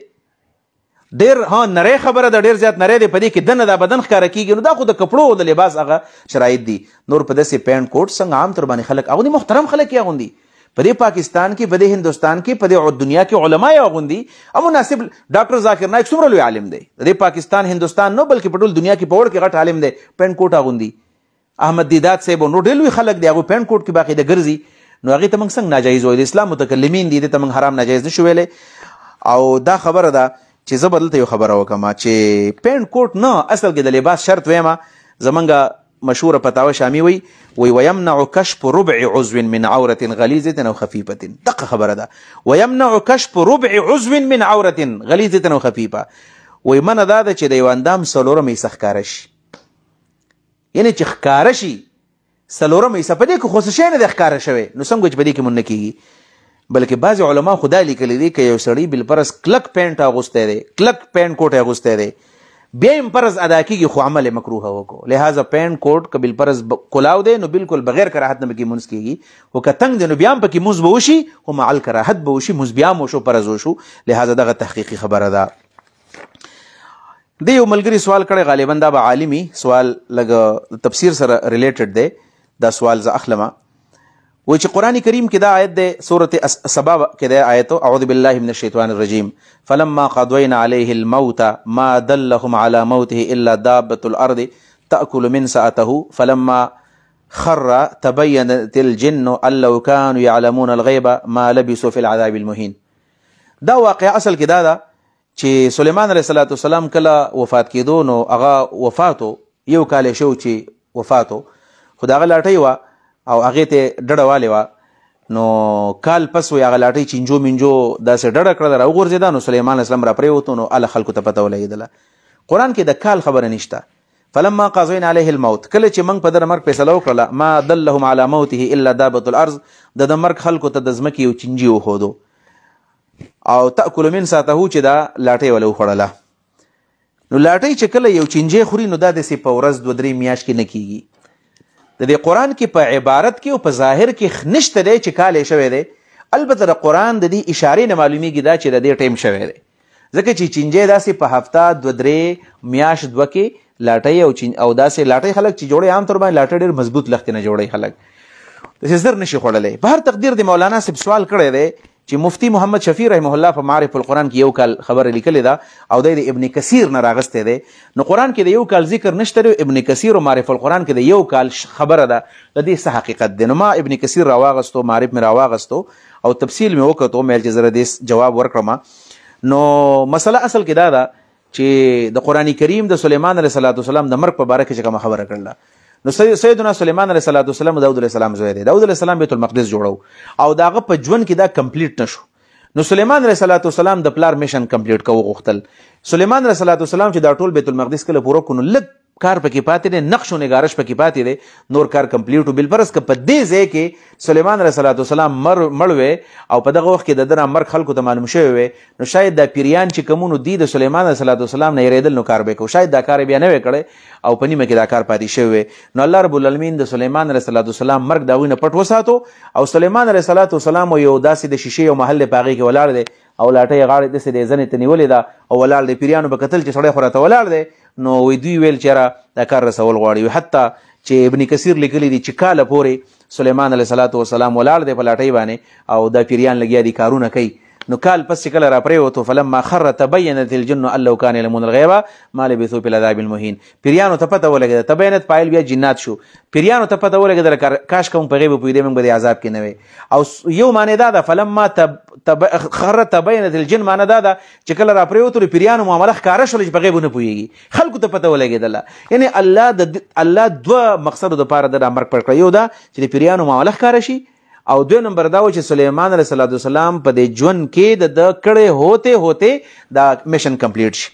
ډېر نری خبره ده، ډېر زیات نری دی، په دې کې دنه دا بدن ښکاره کېږي، نو دا خو د کپړو د لباس هغه شرایط دي. نور په داسې پینډ کوټ څنګه عام تر باندې خلک اغوندي، محترم خلک یې اغوندي، په دې پاکستان کې، په دې هندوستان کې، په دې دنیا کې علما یې اغوندي. او مناسب ډاکټر ذاکر نایک څومره لوی عالم دی، د دې پاکستان هندوستان نو بلکې په ټول دنیا کې په وړ کې غټ عالم دی، پینډ کوټ اغوندي. احمد دیدات صاحب نو ډېر لوی خلک دی، هغوی پینډ کوټ کې باقاعده ګرځي، نو هغې ته موږ څنګه ناجایز وایو؟ د اسلام متکلمین دي، دې ته موږ حرام ناجایز نشو ویلی. او دا خبره ده چې زه به دلته یو خبره وکړم چې پینډ کوټ نه، اصل کې د لباس شرط ویمه، زمونږ مشهوره فتاوه شامی وی ويمنع كشف ربع عضو من عورة غليظة أو خفيفة. دقه خبره ده، ويمنع كشف ربع عضو من عورة غليظة أو خفيفة. وی منع دا ده چې د یو اندام څلورم حصه ښکاره شي، یعنې چې ښکاره شي څلورم حصه، په دې کې خو څه شی نه دی ښکاره شوی، نو څنګه چې په دې کې مونږ نه کېږي. بلکې بعضې علما خو دا لیکلی دي که یو سړي بالفرض کلک پینټ اغوستی دی، کلک پینټ کوټ اغوستی دی، بیا هم فرض ادا کېږي خو عمل مکروه وکړو. لہذا پینټ کوټ که بالفرض کلاو دی نو بالکل بغیر کراهت نه پکې مونځ کېږي، خو که تنګ دی نو بیا هم پکې مونځ به وشي، خو مع الکراهت به وشي، مونځ بیا هم وشو، فرض وشو. لہذا دغه تحقیقي خبره ده. د یو ملګري سوال کړی، غالبا دا به عالمي سوال، لږ تفسیر سره ریلیټډ دی دا سوال، زه اخلمه. وی چې قرآن کریم کې دا آیت دی، سورة سبا کې دی آیت، اعوذ بالله من الشیطان الرجیم، فلما قضینا علیه الموت ما دلهم على موته الا دابة الارض تأكل من سأته فلما خر تبینت الجن ان لو كانوا يعلمون الغیب ما لبثوا في العذاب المهین. دا واقع اصل کې دا ده چې سلیمان علیه السلام کله وفات کېدو، نو هغه وفاتو یو کال شو چې وفاتو، خو د هغه لاټۍ وه او هغې ته ډډه والې وه، نو کال پس وی هغه لاټۍ چینجو منجو داسې ډډه کړله، راوغورځېده، نو سلیمان علیه السلام را پرېوتو، نو هله خلکو ته پته ولګېدله. قرآن کې د کال خبره نشته. فلما قضینا علیه الموت، کله چې موږ په ده د مرګ فیصله وکړله، ما دلهم على موته الا دابة الارض، د مرګ خلکو ته د ځمکې یو چینجي وښودو، او تأکل من ساته چې دا لاټۍ وله وخوړله. نو لاټۍ چې کله یو چینجی خوري، نو دا داسې په ورځ 2-3 میاشت کې نه کېږي، د دې قرآن کې په عبارت کې او په ظاهر کې نشته دی چې کال یې شوی دی. البته د قرآن د دې اشارې نه معلومیږي دا چې د دې ټیم شوی دی، ځکه چې چینجی داسې په هفته 2-3 میاشت 2 کې لاټۍ او داسې لاټۍ خلک چې جوړي عام طور باندې لاټۍ ډېر مضبوط لښتې نه جوړي خلک داسې زر نشي خوړلی. په هر تقدیر د مولانا صاحب سوال کړی دی چې مفتی محمد شفیع رحمه الله په معرف القرآن کې یو کال خبره لیکلې ده او د ابن کثیر نه راغستی دی. نو قرآن کې د یو کال ذکر نشته دی، ابن کثیر او معرف القرآن کې د یو کال خبره ده، د دې څه حقیقت دی. نو ما ابن کثیر راواغستو، معرف مې راواغستو او تفصیل مې وکړو، مې چې زه د دې جواب ورکړم. نو مسله اصل کې دا ده چې د قرآن کریم د سلیمان علیه السلام د مرګ په باره کې چې کومه خبره کړله، نو سیدنا سلیمان علیه السلام داود علیه السلام زوی دی. داود علیه السلام بیت المقدس جوړو او داغه په ژوند کې دا کمپلیټ نشو. نو سلیمان علیه السلام د پلار میشن کمپلیټ کوو غوښتل. سلیمان علیه السلام چې دا ټول بیت المقدس کله پوره کړو، لږ کار پکې پاتې دی، نقش و نگارش پکې پاتې دی، نور کار کمپلیټ و. بالفرض که په دې ځای کې سلیمان علیه السلام مړ وی او په دغه وخت کې د ده مرګ خلکو ته معلوم شوی وی، نو شاید دا پیریان چې کومونو دی د سلیمان علیه السلام نه یریدل، نو کار به کوو. شاید دا کار بیا نه وی کړی او په نیمه کې دا کار پاتې شوی وی. نو الله رب العالمین د سلیمان علیه السلام مرګ د هغوی نه پټ وساتو او سلیمان علیه السلام یو داسې د شیشې یو محل دی په هغې کې ولاړ دی او لاټۍ غاړې داسې د زنې ته نیولې ده او ولاړ دی. پیریانو به کتل چې سړی خو راته ولاړ دی، نو وی دوی ویل چې یاره دا کار رسول غواړي. حتی چې ابن کثیر لیکلی دي چې کاله پورې سلیمان علیه السلام ولاړ دی په لاټۍ باندې او دا پیریان لګیا دي کارونه کوي. نو کال پس چې کله را پرېوتو فلما خر تبینت الجن ان لو كان يعلمون الغیب ما لبثوا فی العذاب المهین. پیریانو ته پته ولګېده، تبینت فاعل بیا جنات شو، پیریانو ته پته ولګېدله کاش کوم په غیب پوهېدی موږ به د عذاب کې نه وی. او یو معنی دا ده فلما خر تبینت الجن، معنی دا ده چې کله را پرېوتو پیریانو معامله ښکاره شول چې په غیب نه پوهېږي، خلکو ته پته ولګېدله. یعنې الله 2 مقصدو دپاره د دا مرګ پټ کړی. یو دا چې د پیریانو معامله ښکاره شي او 2 نمبر دا و چې سلیمان علیه السلام په دې ژوند کې د کړې هوته دا میشن کمپلیټ شي.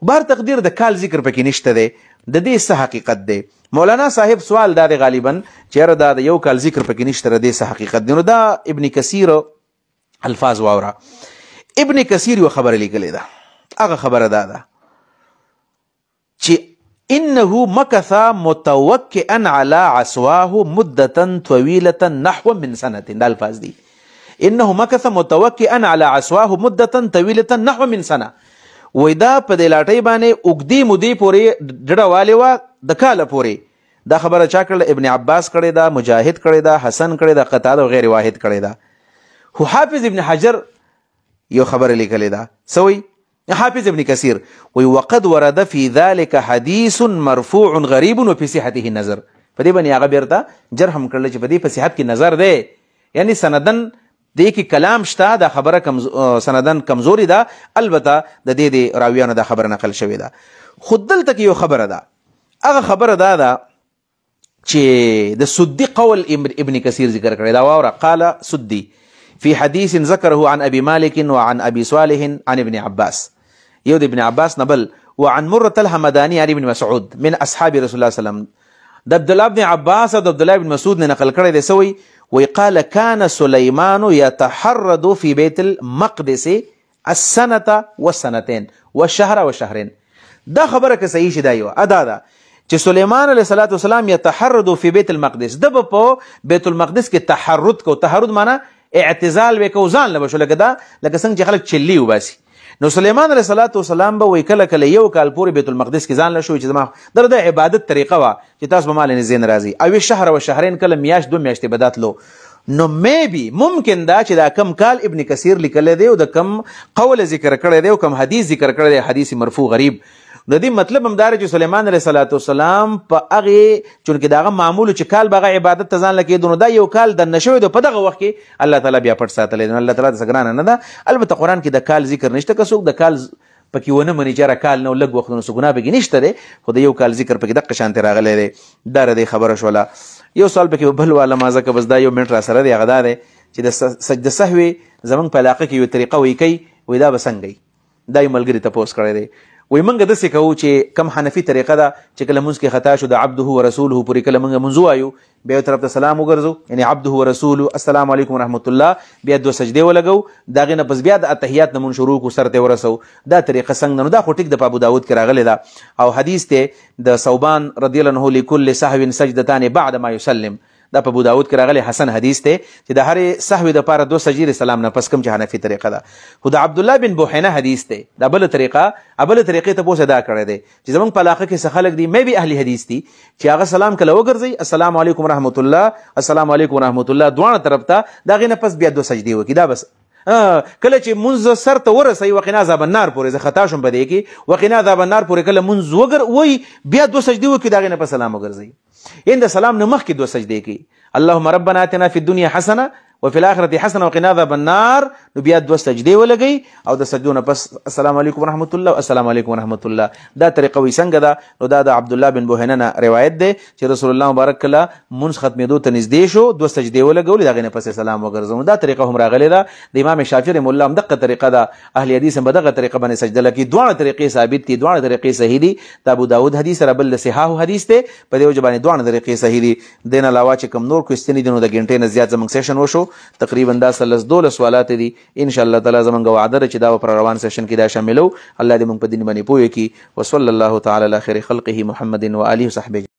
بهر تقدیر د کال ذکر پکې نشته دی، د دې څه حقیقت دی؟ مولانا صاحب سوال دا دی غالبا چې دا د یو کال ذکر پکې نشته، د دې څه حقیقت دی؟ نو دا ابن کثیر الفاظ واوره. ابن کثیر یو خبره لیکلې ده، هغه خبره دا ده چې انه مكث متوكئا على عصواه مدة طويلة نحو من سنة. دا الفاظ دي، انه مكث متوكئا على عصواه مدة طويلة نحو من سنة. وای دا په دې لاټۍ باندې اوږدې مودې پورې ډډه والې وه د کاله پورې. دا خبره چا کړله؟ ابن عباس کړې ده، مجاهد کړې ده، حسن کړې ده، قتاده او غیر واحد کړې ده. خو حافظ ابن حجر یو خبره لیکلې ده، سوی حافظ ابن کثیر وی وقد ورد في ذلك حديث مرفوع غريب وفي صحته نظر. په دې باندې هغه بیرته جرح هم کړل چې په دې په صحت کې نظر دی، یعنی سندن دې کې کلام شته، دا خبره سندن کمزوري ده، البته د دې د راویانو دا خبره نقل شوې ده. خو دلته کې یو خبره ده، هغه خبره دا ده چې د سدي قول ابن کثیر ذکر کړی دا واوره. قال سدي في حديث ذكره عن ابي مالك وعن ابي صالح عن ابن عباس، یو د ابن عباس نبل، وعن مرة الحمداني عن ابن مسعود من اصحاب رسول الله صلی الله علیه وسلم. د عبد الله بن عباس او د عبد الله بن مسعود نه نقل کړی دی سوی وی قال كان سليمان يتحرد في بيت المقدس السنة والسنتين والشهر والشهرين. دا خبره که صحیح شي دا یو ادا ده چې سلیمان علیه السلام یتحرد فی بیت المقدس، د به په بیت المقدس کې تحرد کو. تحرد معنی اعتزال وکړو، ځان له بشو لکه دا لکه څنګه چې خلک چلی وباسي. نو سلیمان علیه السلام به وی کله کله یو کال پورې بیت المقدس کې ځان له شو چې زما د عبادت طریقه وا چې تاسو به مال نه زین راځي. او شهر و شهرین کله میاشت 2 میاشتې بداتلو. نو میبي ممکن دا چې دا کم کال ابن کثیر لیکل دی او د کم قول ذکر کړی دی او کم حدیث ذکر کړی دی، حدیث مرفوع غریب. د دې مطلب هم دا چې سلیمان علیه السلام په هغې چونکې د هغه معمولو چې کال به هغه عبادت ته ځان له کېدو، نو دا یو کال د نشوی دی په دغه وخت کې الله تعالی بیا پټ ساتلی دی. الله تعالی د څه ګرانه نه ده. البته قرآن کې د کال ذکر نشته، که څوک د کال پکې ونه مني چې کال نه لږ وخت نو څه ګناه پکې نشته دی، خو د یو کال ذکر پکې دقه شانتې راغلی دی. دا د خبره شوله. یو سوال پکې بل والا ما ځکه بس دا یو منټ را سره دی، هغه دا دی چې د سجده سهوې زموږ په علاقه کې یو طریقه وی کوي، وی دا به څنګه وي؟ دا یو ملګري تپوس کړی دی، وای موږ داسې کوو چې کم حنفي طریقه ده چې کله مونځ کې خطا شو د عبده ورسوله پورې کله موږ مونځ وایو بیا یو طرف ته سلام وګرځو یعنی عبده ورسوله السلام علیکم ورحمت الله بیا 2 سجدې ولګو د هغې نه پس بیا د اتحیات نه مونږ شروع کړو سر ته ورسو دا طریقه څنګه نو دا خو ټیک د په ابو داود کې راغلی ده او حدیث ته د ثوبان رضی الله عنه لكل سهو سجدتان بعد ما يسلم دا په ابو داود کې راغلی حسن حدیث ته چې د هرې سهوې دپاره 2 سجدې سلام نه پس کوم چې حنفي طریقه ده خو د عبدالله بن بحینه حدیث ته دا بله طریقې ته پوس ادا کړی دی چې زموږ په علاقه کې څه خلک دي مې بي اهل حدیث دي چې هغه سلام کله وګرځي السلام علیکم ورحمت الله السلام علیکم ورحمت الله دواړه طرف ته د هغې نه پس بیا 2 سجدې وکړي دا بس کله چې مونځ سر ته ورسوي وقنا عذاب النار پورې زه خطا شم په دې کې وقنا عذاب النار پورې کله مونځ وایي بیا 2 سجدې وکړي د هغې نه په سلام وګرځوي یعنې د سلام نه مخکې 2 سجدې کوي اللهم ربنا اتنا في الدنيا حسنه وفي الاخره حسنه وقنا عذاب النار نو بیا 2 سجدې ولګي او د سجدو نه پس السلام علیکم ورحمت الله السلام علیکم ورحمت الله دا طریقه وی څنګه ده نو دا د عبدالله بن بحینه نه روایت دی چې رسول الله مبارک کله مونځ ختمېدو ته نږدې شو 2 سجدې ولګولې د هغې نه پس سلام وګرځوم دا طریقه هم راغلې ده د امام شافعي رحمه الله هم دغه طریقه ده اهل حدیث هم په دغه طریقه باندې سجده لکي دواړه طریقې ثابت دي دواړه طریقې صحیح دي د ابو داود حدیث سره بل د صحاح حدیث دی په دې وجه باندې دواړه طریقې صحیح دي دې نه علاوه چې کوم نور کوېسچنې دي نو د ګنټې نه زیات زموږ سیشن وشو تقریبا دا 12 سوالات دي ان شاء الله تعالی زمونږ وعده ده چې دا پر روان سیشن کې دا شاملو الله دې موږ په دین باندې پوهه کړي وصلی الله تعالی علی خیر خلقه محمد و آله وصحبه